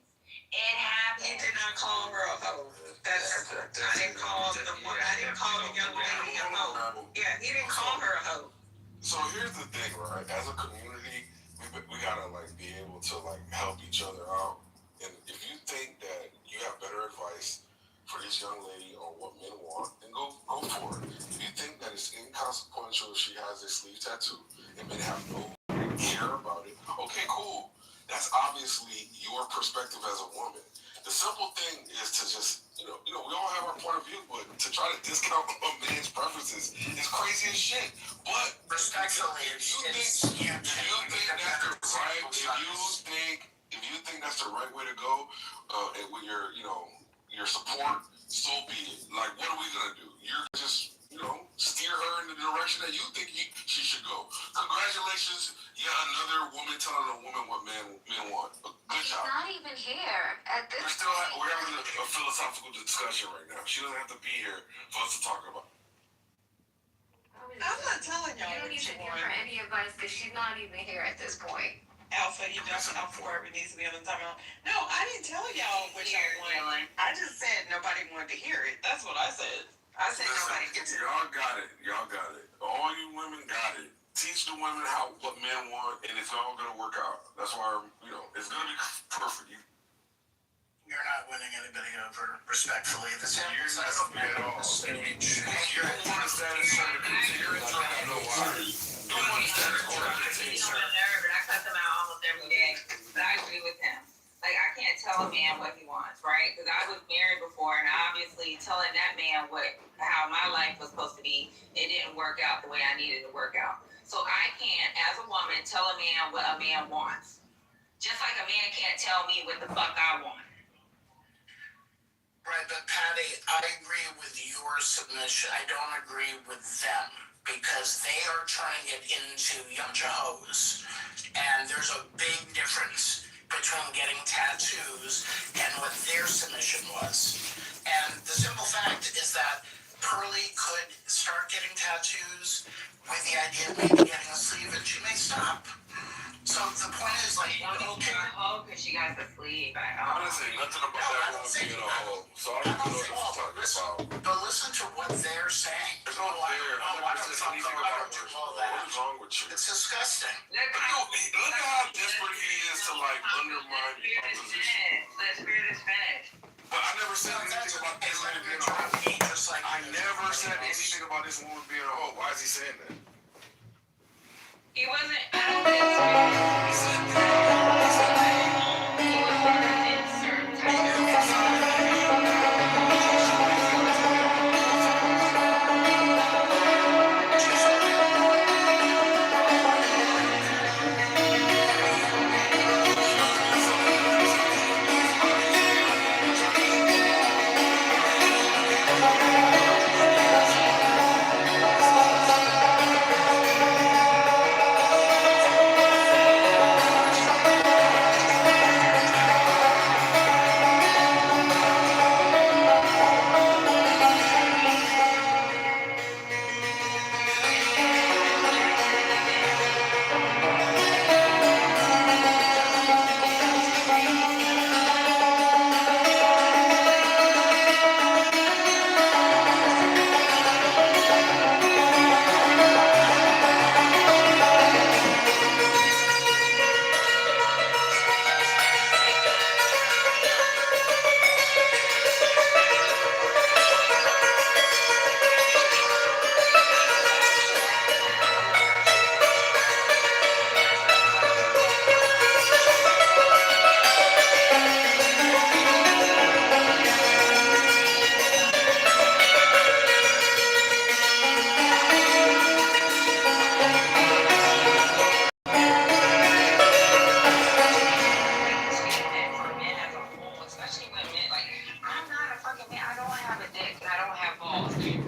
It happens. He did not call her a hoe. I didn't call the young lady a hoe. Yeah, he didn't call her a hoe. So here's the thing, right? As a community, we gotta be able to help each other out. And if you think that you have better advice for this young lady on what men want, then go for it. If you think that it's inconsequential if she has a sleeve tattoo and men have no care about it, okay, cool. That's obviously your perspective as a woman. The simple thing is to just, we all have our point of view, but to try to discount a man's preferences is crazy as shit. But Respectfully, if you think that's the right way to go, and with your support, so be it. Like, what are we gonna do? You're just, steer her in the direction that you think she should go. Congratulations, another woman telling a woman what men want. Good job. Not even here at this We're having a philosophical discussion right now. She doesn't have to be here for us to talk about. I'm not telling y'all You don't what need you to give want. her any advice because she's not even here at this point. Alpha, you jumping off wherever it needs to be on the timeout. No, I didn't tell y'all what y'all want. I just said nobody wanted to hear it. That's what I said. I said nobody gets it. Y'all got it. All you women got it. Teach the women what men want, and it's all gonna work out. That's why it's gonna be perfect. You're not winning anybody over, respectfully. This is You're not helping me at all. You're one of the status quo. You're in trouble. No why. You're one of the status quo. He's on a nerve, and I cuss him out almost every day. But I agree with him. can't tell a man what he wants, right? Because I was married before, and obviously telling that man how my life was supposed to be, it didn't work out the way I needed it to work out. So I can't, as a woman, tell a man what a man wants. Just like a man can't tell me what the fuck I want. Right, but Patty, I agree with your submission. I don't agree with them because they are trying to get into young Jehos. And there's a big difference between getting tattoos and what their submission was. And the simple fact is that Pearlie could start getting tattoos with the idea of maybe getting a sleeve, and she may stop. So the point is, like, we're looking. Because she got to sleep. I didn't say nothing about that woman being a hoe. So I don't know what you're talking about. But listen to what they're saying. It's not fair. I never said anything about her. What is wrong with you? It's disgusting. Look at how desperate he is to, like, undermine the opposition. Let's hear this finish. But I never said anything about this woman being a hoe. I never said anything about this woman being a hoe. Why is he saying that? He wasn't. I don't think he said that. He was certain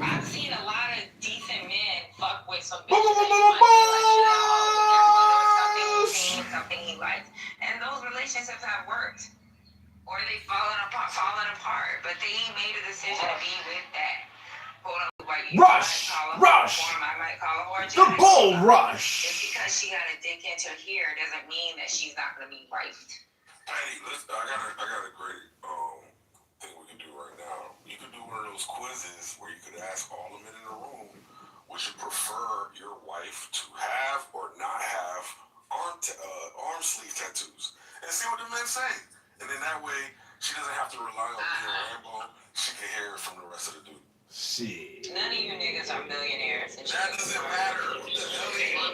I've seen a lot of decent men fuck with some bitches that you might be like, you know, there was something he liked. And those relationships have worked. Or they fallen apart, but they ain't made a decision to be with that. Rush! Rush! I might call her The bull rush! Just because she got a dick into here doesn't mean that she's not gonna be right. Patty, I got a great thing we can do right now. You could do one of those quizzes where you could ask all the men in the room, would you prefer your wife to have or not have arm sleeve tattoos? And see what the men say. And then that way, she doesn't have to rely on being Rambo. She can hear it from the rest of the dude. Shit. None of you niggas are millionaires. That doesn't matter. What the hell?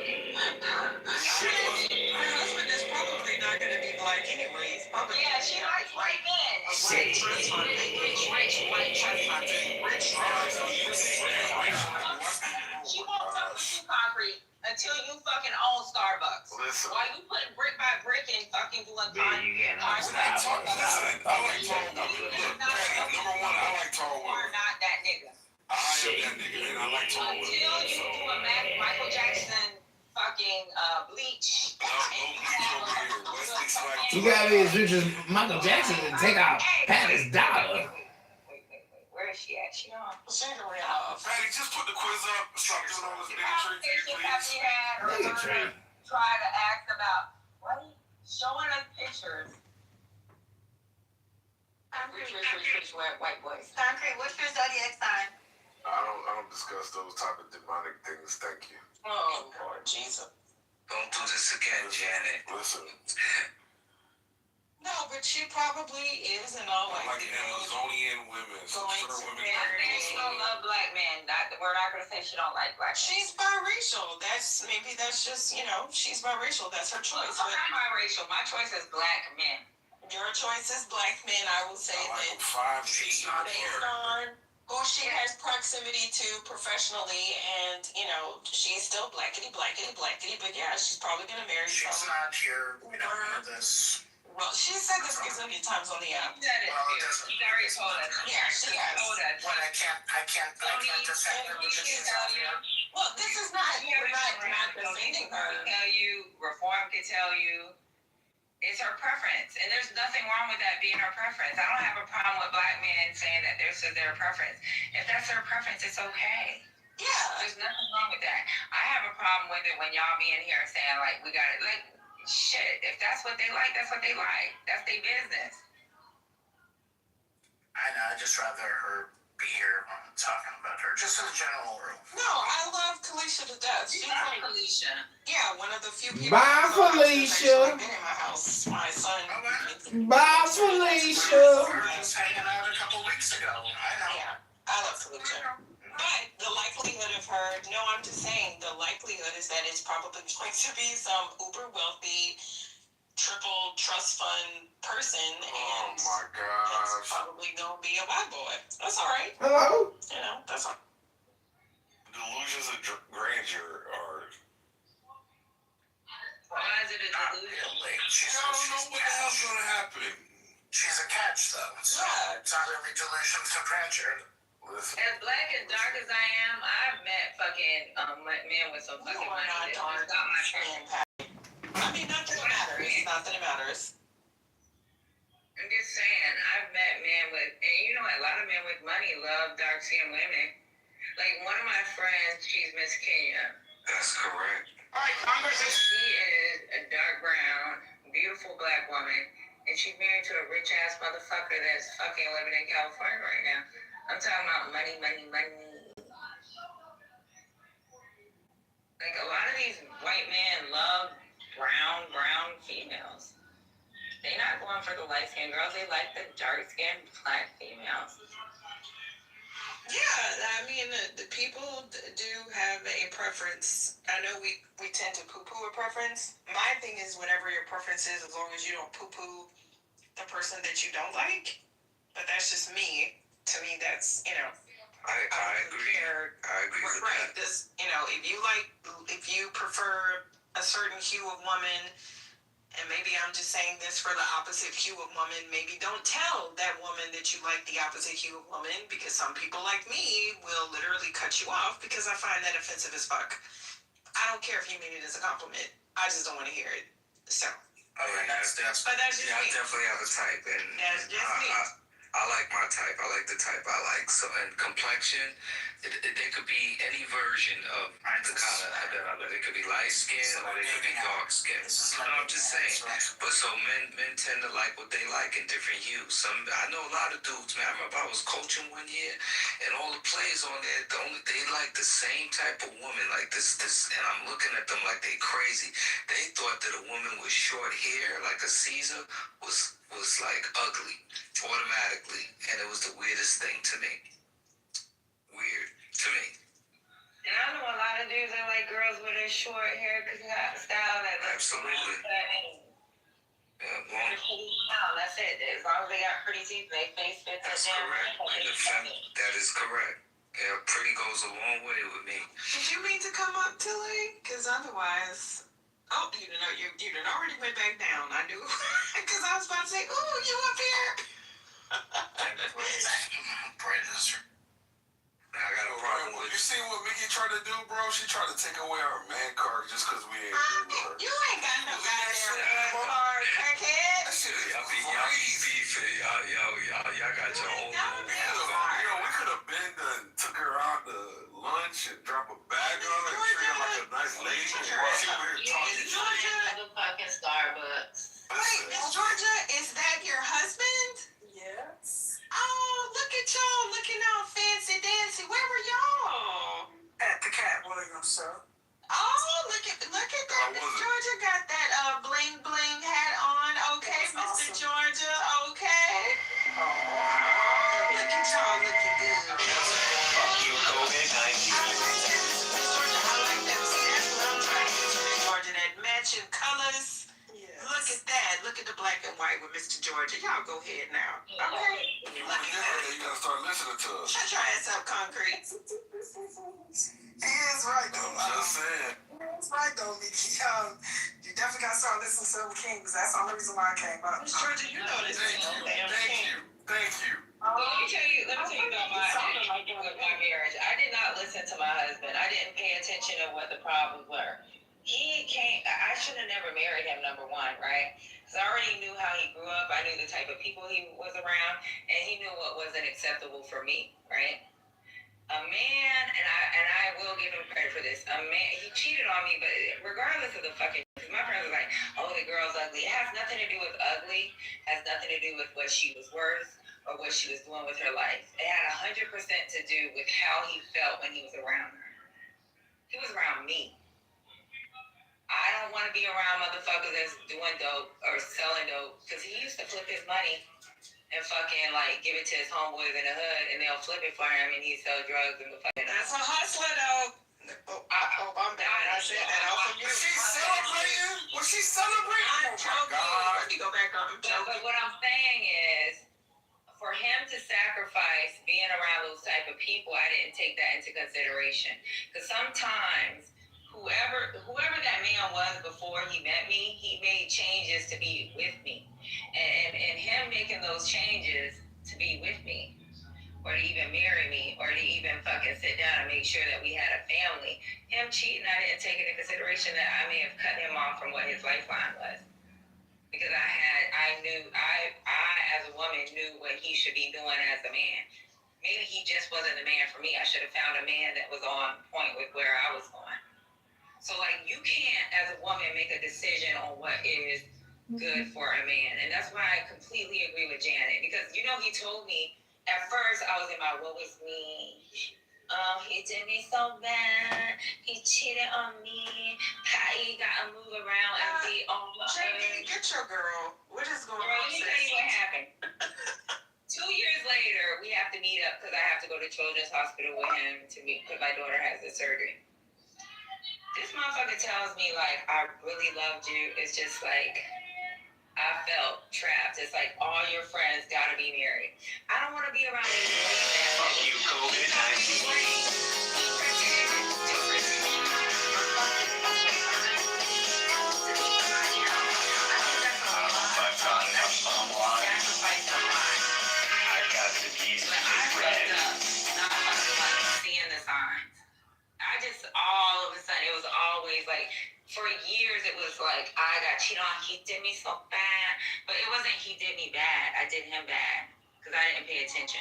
My husband is probably not going to be black anyways. Yeah, she likes white men. Shit. Rich white She won't fuck with you, Concrete, until you fucking own Starbucks. Listen. Why you putting brick by brick and fucking doing Yeah, you get on Starbucks. I like tall women. Number one, I like tall You are women. not that nigga. I am that nigga, and I like tall women. Until you do a Michael Jackson fucking bleach. You gotta be as rich as Michael Jackson to take out Patty's dollar. Where is she at? She on? Patty, just put the quiz up. Stop doing all this bigotry, please. Try to ask about what? Showing us pictures. Which white boys. Concrete, what's your zodiac sign? I don't discuss those type of demonic things. Thank you. Oh, Lord Jesus. Don't do this again, Janet. Listen, No, but she probably is and all I like Amazonian women. So Going sure to women marry. She don't love black men. We're not gonna say she don't like black men. She's biracial. That's just, she's biracial. That's her choice. I'm not biracial. My choice is black men. Your choice as black men, I will say I like that 5, 8, based on who she has proximity to professionally, and you know, she's still blackety, but yeah, she's probably gonna marry She's some. not here. We don't know this. Well, she said this gazillion times on the app. Well, it doesn't. She's already told us. Yeah, she has. What I can't defend her because she's not here. Well, this is not. We're not defending her. Tell you, Reform can tell you, it's her preference, and there's nothing wrong with that being her preference. I don't have a problem with black men saying that this is their preference. If that's their preference, it's okay. Yeah. There's nothing wrong with that. I have a problem with it when y'all be in here saying like we got it. Like shit. If that's what they like, that's what they like. That's their business. I know. I'd just rather her be here talking about her, just as a general rule. No, I love Kalisha to death. She's like Felicia. Yeah, one of the few people. Bye, Felicia. Been in my house. My son. Bye, Felicia. We were just hanging out a couple weeks ago. I know. Yeah, I love Felicia. But the likelihood of her, no, I'm just saying, the likelihood is that it's probably going to be some uber wealthy, triple trust fund person, and oh my it's gosh. probably going to be a white boy. That's all right. Hello? You know, that's all. Delusions of grandeur are. Why is it a delusion? I don't know what the hell's gonna happen. She's a catch, though. So it's not really delusions of grandeur. Listen. As black and dark as I am, I've met fucking men with some fucking money. not dark. I mean, nothing matters. Nothing matters. I'm just saying, I've met men with, and you know, a lot of men with money love dark-skinned women. Like one of my friends, she's Miss Kenya. That's correct. All right, Congressman. She is a dark brown, beautiful black woman, and she's married to a rich-ass motherfucker that's fucking living in California right now. I'm talking about money. Like a lot of these white men love brown females. They're not going for the light-skinned girls. They like the dark-skinned black females. Yeah, I mean, the people do have a preference. I know we tend to poo-poo a preference. My thing is whatever your preference is, as long as you don't poo-poo the person that you don't like. But that's just me. To me, that's, you know. I agree. I agree with right. that. This, you know, if you prefer a certain hue of woman, and maybe I'm just saying this for the opposite hue of woman, maybe don't tell that woman that you like the opposite hue of woman, because some people like me will literally cut you off because I find that offensive as fuck. I don't care if you mean it as a compliment. I just don't want to hear it. So. Oh yeah, that's But that's just I me. definitely have a type, and That's just me. I like my type. I like the type I like. So, and complexion, there could be any version of the color that I like. It could be light skin or it could be dark skin. I'm just saying. But so men tend to like what they like in different hues. I know a lot of dudes, man. I remember I was coaching one year, and all the players on there, they like the same type of woman, like this, and I'm looking at them like they crazy. They thought that a woman with short hair, like a Caesar, was like ugly automatically, and it was the weirdest thing to me. Weird to me. And I know a lot of dudes that like girls with a short hair because they got a style that looks absolutely. That's it. As long as they got pretty teeth, they face fits. That's correct. That is correct. Yeah, pretty goes a long way with me. Did you mean to come up, Tilly? Because otherwise. Oh, you done already went back down. I knew. Because I was about to say, ooh, you up here? I got a problem with. You see what Mickey tried to do, bro? She tried to take away our man card just because we ain't agree with her. You ain't got no goddamn man card, crackhead. That shit is crazy. Y'all got your own man card. You know, we could have been done, took her out to lunch and drop a bag on her and treat her like a nice lady. She over here talking shit. Motherfucking Starbucks. Wait, Miss Georgia, is that your husband? Yes. Oh, look at y'all looking all fancy dancy. Where were y'all? At the Cat Williams, sir. Oh, look at that. Miss Georgia got that bling bling hat on. Okay, Mr. Awesome. Georgia. Okay. Oh, look at y'all looking good. Fuck you, COVID-19. Miss Georgia, I like that. See, that's what I'm trying to get to Miss Georgia. Georgia. Y'all go ahead now. Okay. You want to get her there, you gotta start listening to us. Shut your ass up, Concrete. He is right, though. I'm just saying. He's right, though, Nikki. You definitely got to start listening to some Kings. That's the only reason why I came up. Miss Georgia, you know this ain't no damn King. Thank you. Let me tell you about my marriage. I did not listen to my husband. I didn't pay attention to what the problems were. I should have never married him, number one, right? Because I already knew how he grew up. I knew the type of people he was around, and he knew what wasn't acceptable for me, right? A man, and I will give him credit for this, a man, he cheated on me, but regardless of the fucking, my friends were like, oh, the girl's ugly. It has nothing to do with ugly, has nothing to do with what she was worth or what she was doing with her life. It had 100% to do with how he felt when he was around her. He was around me. I don't want to be around motherfuckers that's doing dope or selling dope, because he used to flip his money and fucking like give it to his homeboys in the hood, and they'll flip it for him, and he sell drugs and the fucking. That's a hustler, though. Oh, I'm bad. I said that out for you. Was she celebrating? Was she celebrating? I'm joking. Let me go back on. I'm joking. But what I'm saying is, for him to sacrifice being around those type of people, I didn't take that into consideration. Because sometimes whoever that man was before he met me, he made changes to be with me. And him making those changes to be with me, or to even marry me, or to even fucking sit down and make sure that we had a family. Him cheating, I didn't take into consideration that I may have cut him off from what his lifeline was. Because I as a woman knew what he should be doing as a man. Maybe he just wasn't the man for me. I should have found a man that was on point with where I was going. So like, you can't as a woman make a decision on what is good for a man. And that's why I completely agree with Janet. Because he told me, at first I was in my what was me. Oh, he did me so bad. He cheated on me. He got to move around and be on the JD, get your girl. What is going on? Let me tell you what happened. 2 years later, we have to meet up because I have to go to Children's Hospital with him to meet because my daughter has the surgery. This motherfucker tells me, like, I really loved you. It's just like, I felt trapped. It's like, all your friends gotta be married. I don't want to be around these women. Fuck you, All of a sudden, it was always like, for years, it was like, I got cheated on, he did me so bad. But it wasn't he did me bad, I did him bad, because I didn't pay attention.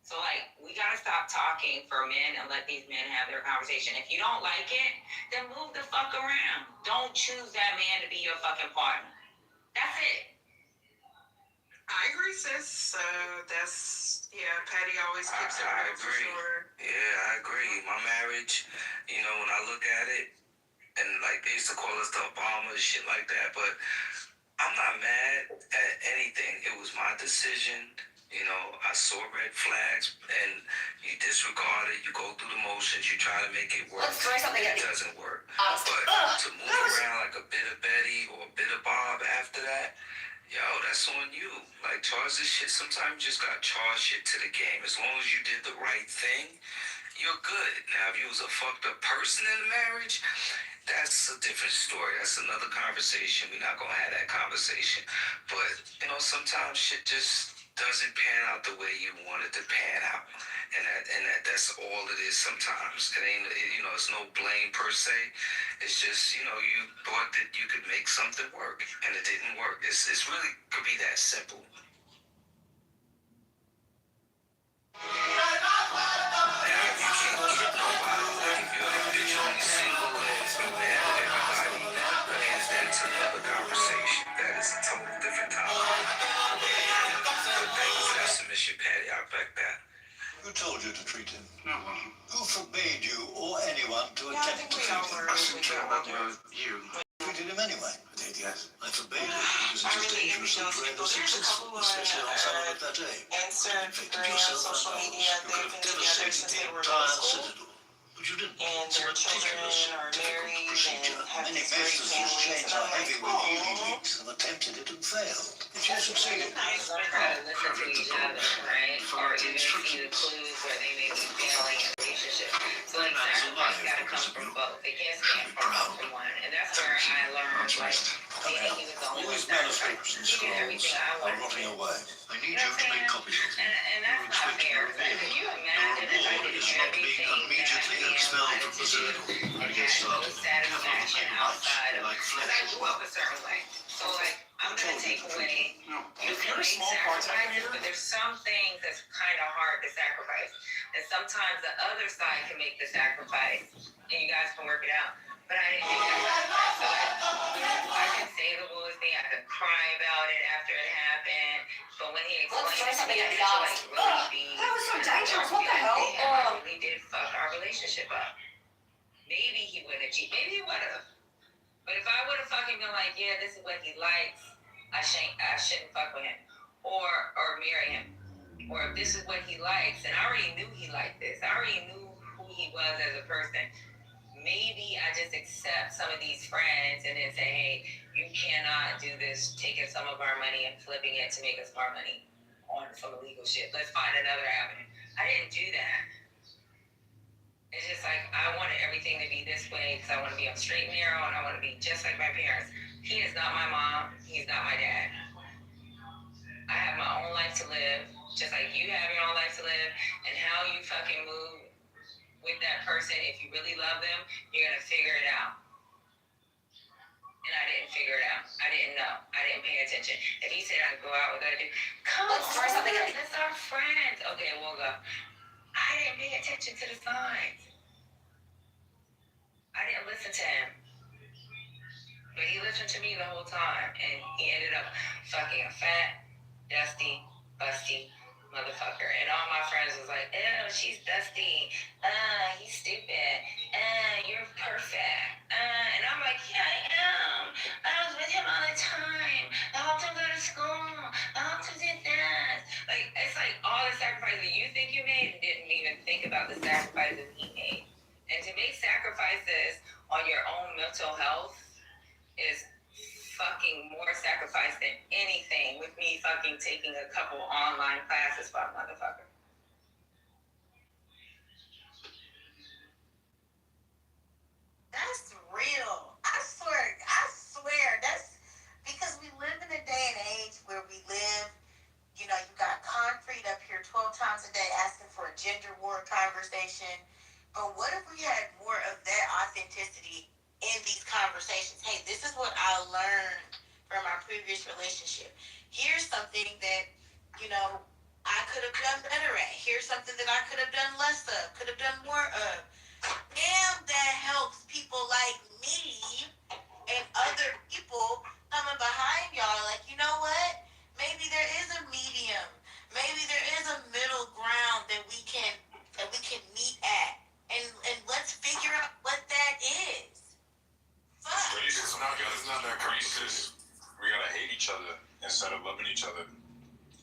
So, like, we gotta stop talking for men and let these men have their conversation. If you don't like it, then move the fuck around. Don't choose that man to be your fucking partner. That's it. I agree, sis. Patty always keeps it real for sure. Yeah, I agree. My marriage, when I look at it, and like they used to call us the Obamas, shit like that, but I'm not mad at anything. It was my decision. I saw red flags, and you disregard it. You go through the motions. You try to make it work. It doesn't work. But to move around like a bit of Betty or a bit of Bob after that, yo, that's on you. Like, charge this shit. Sometimes you just gotta charge shit to the game. As long as you did the right thing, you're good. Now, if you was a fucked up person in the marriage, that's a different story. That's another conversation. We're not gonna have that conversation. But, sometimes shit just doesn't pan out the way you want it to pan out. And that's all it is sometimes. It ain't, it's no blame per se. It's just, you thought that you could make something work, and it didn't work. It's really could be that simple. Patty, I back that. Who told you to treat him? No one. Who forbade you or anyone to attempt to treat him? I shouldn't care about you. Treated him anyway. I did, yes. I forbade it because it is dangerous and very successful, especially on someone of that age. Instagram, Infected yourself social and media, others. You could have they've been together devastated since the they were in entire school. citadel. But you didn't. and their children are married and have Many these great masters whose families. chains And are I'm like, heavy with healing leaks have attempted it and failed. But you succeeded. Nice, learn how to listen to each other, right? Or even see the clues where they may be failing in a relationship. So like sacrifice gotta come from both. It can't stand from one. And that's where I learned, like, maybe he was the only All one these manuscripts manuscripts and he did everything scrolls I are wanted rotting to. away. I need You know you what to I'm make saying? copies of them. And that's not fair. Like, can you imagine if I did everything that Immediately man expelled wanted from to the do circle. and had no satisfaction outside of, because I grew up a certain way. So like, I'm gonna take away, you can make sacrifices, but there's some things that's kind of hard to sacrifice. And sometimes the other side can make the sacrifice and you guys can work it out. But I didn't make that sacrifice. So like, I can say the Lord's thing, I could cry about it after it happened. But when he explained it to me, I had to like really be. That was so dangerous. What the hell? I really did fuck our relationship up. Maybe he wouldn't have cheated. Maybe he would have. But if I would have fucking been like, yeah, this is what he likes, I shouldn't fuck with him. Or marry him. Or if this is what he likes, and I already knew he liked this. I already knew who he was as a person. Maybe I just accept some of these friends and then say, hey, you cannot do this, taking some of our money and flipping it to make us more money on some illegal shit. Let's find another avenue. I didn't do that. It's just like, I wanted everything to be this way because I want to be on straight and narrow and I want to be just like my parents. He is not my mom. He's not my dad. I have my own life to live, just like you have your own life to live. And how you fucking move with that person, if you really love them, you're going to figure it out. And I didn't figure it out. I didn't know. I didn't pay attention. If he said I'd go out with other dude, come on, let's our friends. Okay, we'll go. I didn't pay attention to the signs. I didn't listen to him. But he listened to me the whole time. And he ended up fucking a fat, dusty, busty motherfucker. And all my friends was like, ew, she's dusty. He's stupid. You're perfect. And I'm like, yeah, I am. I was with him all the time. I helped him go to school. I helped him do this. Like, it's like all the sacrifices you think you made and didn't even think about the sacrifices he made. And to make sacrifices on your own mental health is fucking more sacrifice than anything with me fucking taking a couple online classes for a motherfucker. That's real. I swear, that's because we live in a day and age where we live, you got concrete up here 12 times a day asking for a gender war conversation. But what if we had more of that authenticity in these conversations? Hey, this is what I learned from our previous relationship. Here's something that, I could have done better at. Here's something that I could have done less of, could have done more of. Damn, that helps people like me and other people coming behind y'all. Like, you know what? Maybe there is a medium. Maybe there is a middle ground that we can meet at. And let's figure out what that is. Fuck. It's not that crazy. We gotta hate each other instead of loving each other.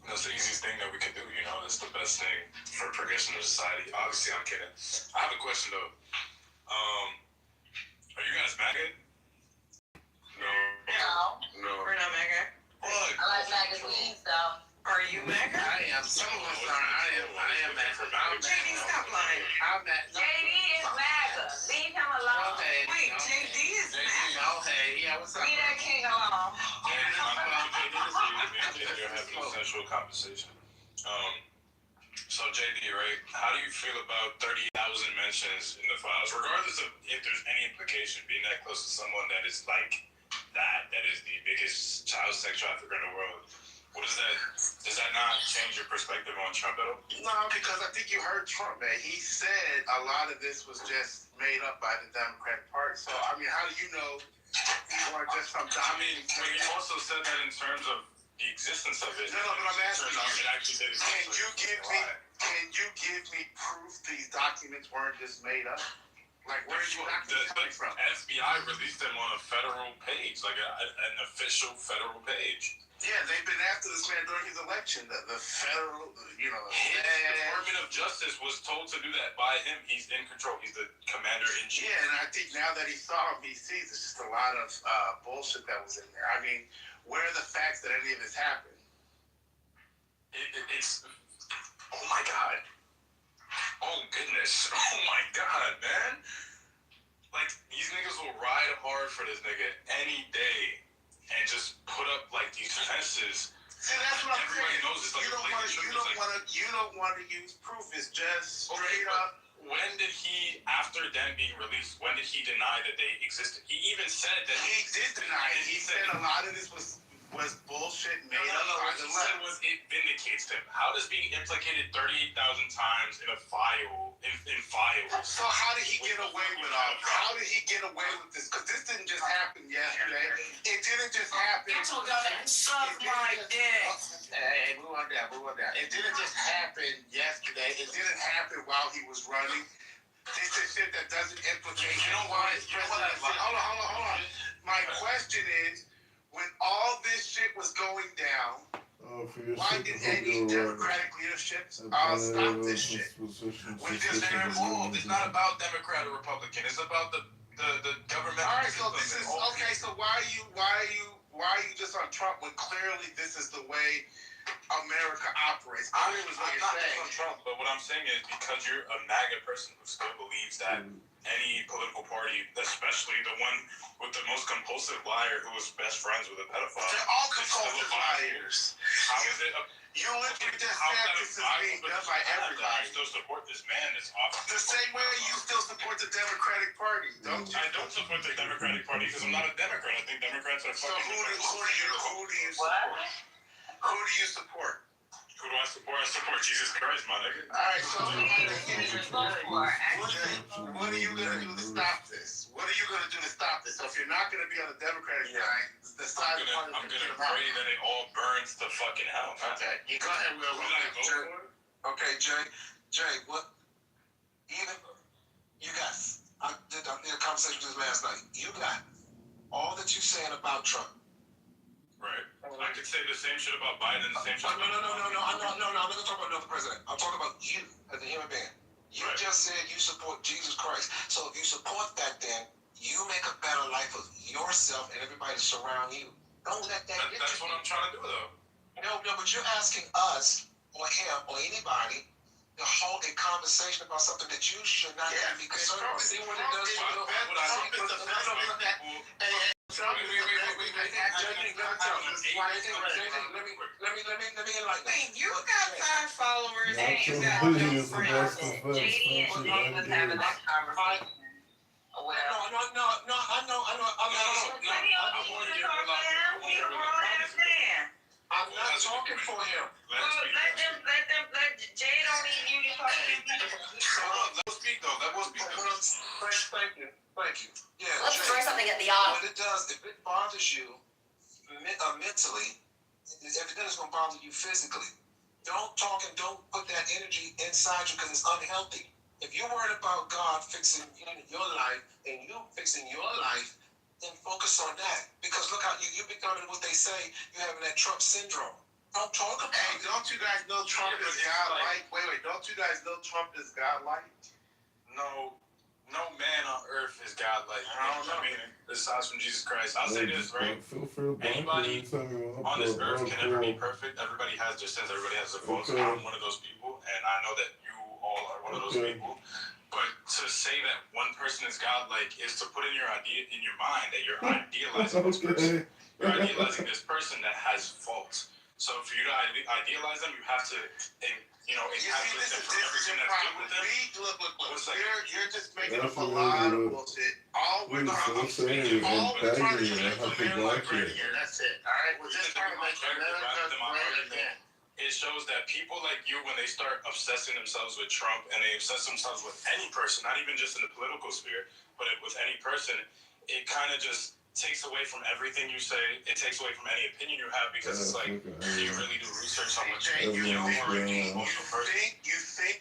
That's the easiest thing that we can do, That's the best thing for progression of society. Obviously, I'm kidding. I have a question, though. Are you guys MAGA? No. We're not MAGA. What? I like magazines, though. Are you MAGA? I am. Some of us are. I am MAGA. JD, stop lying. JD is MAGA. Leave him alone. Okay. Wait, JD is MAGA. Okay. Yeah, what's up? Leave that king alone. You're having a sensual conversation. So JD, right? How do you feel about 30,000 mentions in the files, regardless of if there's any implication, being that close to someone that is like that is the biggest child sex trafficker in the world? Does that not change your perspective on Trump at all? No, because I think you heard Trump, man. He said a lot of this was just made up by the Democratic Party. So, how do you know these weren't just some dominant? But you also said that in terms of the existence of it. No, but I'm asking you, can you give me proof these documents weren't just made up? Like, where did you coming from? FBI released them on a federal page, like an official federal page. Yeah, they've been after this man during his election. The federal, his Department of Justice was told to do that by him. He's in control. He's the commander-in-chief. Yeah, and I think now that he saw him, he sees it's just a lot of bullshit that was in there. I mean, where are the facts that any of this happened? It's oh my god. Oh goodness. Oh my god, man. Like, these niggas will ride hard for this nigga any day and just put up like these fences. See, that's what I'm Everybody saying. knows it's like You don't want to use proof. It's just straight up. When did he, after them being released, when did he deny that they existed? He even said that he did deny it. He said a lot of this was bullshit made up by the left. Was it vindicates him. How does being implicated 38,000 times in a file in files? So how did he get away with all? How did he get away with this? Because this didn't just happen yesterday. It didn't just happen. I told y'all to suck my dick. Hey, move on down. It didn't just happen yesterday. It didn't happen while he was running. This is shit that doesn't implicate him. Hold on. My question is, when all this shit was going down, why did any Democratic leadership stop this shit? When they're involved, it's not about Democrat or Republican. It's about the government. All right, so this is okay. So why are you just on Trump when clearly this is the way America operates? I'm not on Trump, but what I'm saying is because you're a MAGA person who still believes that any political party, especially the one with the most compulsive liar who was best friends with a pedophile. They're all compulsive liars. How is it? You literally just said this is being done by everybody. I still support this man. It's obvious. The same way you still support the Democratic Party, don't you? I don't support the Democratic Party because I'm not a Democrat. I think Democrats are fucking. So who do you support? Who do you support? Who do I support? I support Jesus Christ, my nigga. All right, so what are you gonna do to stop this? What are you gonna do to stop this? So if you're not gonna be on the Democratic side, decide I'm gonna pray that it all burns to fucking hell. Okay, you go ahead, Will. Okay, Jay, what? Even you got? I did a conversation with this last night. You got all that you're saying about Trump. Right. I could say the same shit about Biden, the same shit about... No. I'm not going to talk about another president. I'm talking about you as a human being. You just said you support Jesus Christ. So if you support that, then you make a better life for yourself and everybody to surround you. Don't let that get you. That's what I'm trying to do, though. No, but you're asking us or him or anybody to hold a conversation about something that you should not even be concerned about. See what it does to you? Let me enlighten you. You got 5 followers and you got no friends. JD was almost having that conversation. No, I know. I'm not talking for him. Let Jay don't need you to talk to him. Let us speak, though. Thank you. Yeah. Let's throw something at the eye. What it does, if it bothers you mentally, everything is going to bother you physically. Don't talk and don't put that energy inside you because it's unhealthy. If you're worried about God fixing your life and you fixing your life, then focus on that. Because look how you're becoming what they say, you're having that Trump syndrome. Don't talk about it. Don't you guys know Trump is godlike? Wait, don't you guys know Trump is godlike? No man on earth is godlike. I mean, aside from Jesus Christ. I'll say this, right? Anybody on this earth can never be perfect. Everybody has their sins. Everybody has their faults. I'm one of those people, and I know that you all are one of those people. But to say that one person is godlike is to put in your mind that you're idealizing this person. You're idealizing this person that has faults. So for you to idealize them, you have to, encapsulate them from everything that's good with them. Look. You're just making up a lot of bullshit. All we're trying to do is right here. That's it. All right, we're just trying to make America great again. It shows that people like you, when they start obsessing themselves with Trump and they obsess themselves with any person, not even just in the political sphere, but with any person, it kind of just takes away from everything you say. It takes away from any opinion you have because it's like, do you really do research on what you think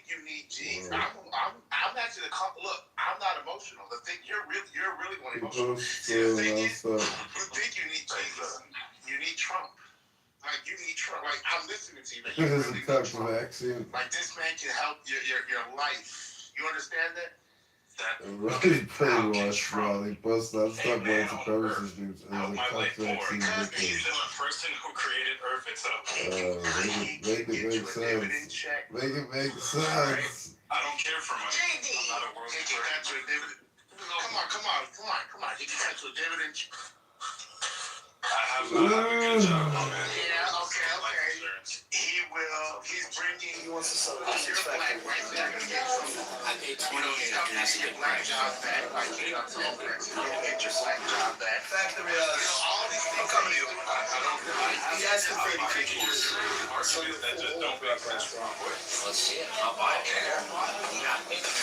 you need Jesus? I'm actually look. I'm not emotional. The thing you're really going emotional. The thing is, you think you need Jesus. You need Trump. like you need Trump. Like I'm listening to you, but This you is really a tough need Trump. vaccine. Like this man can help your life. You understand that? Right, brainwashed, bro. They bust out stuff white supremacist dudes. It was a tough vaccine victory. He's the person who created Earth itself. Make it make sense. Make it make sense. I don't care for money. I'm not a world leader. Come on. He can cut you a dividend. I have a good job, man. Yeah, okay. He will. He's bringing. He wants to sell it. You're black, right? So you're gonna get some. I paid $20 and that's a good black job back. Like you know, you're gonna get your black job back. Fact the reality. All these things. I'm coming to you. He's asking for $50. That just don't make sense. Let's see it. I'll buy it.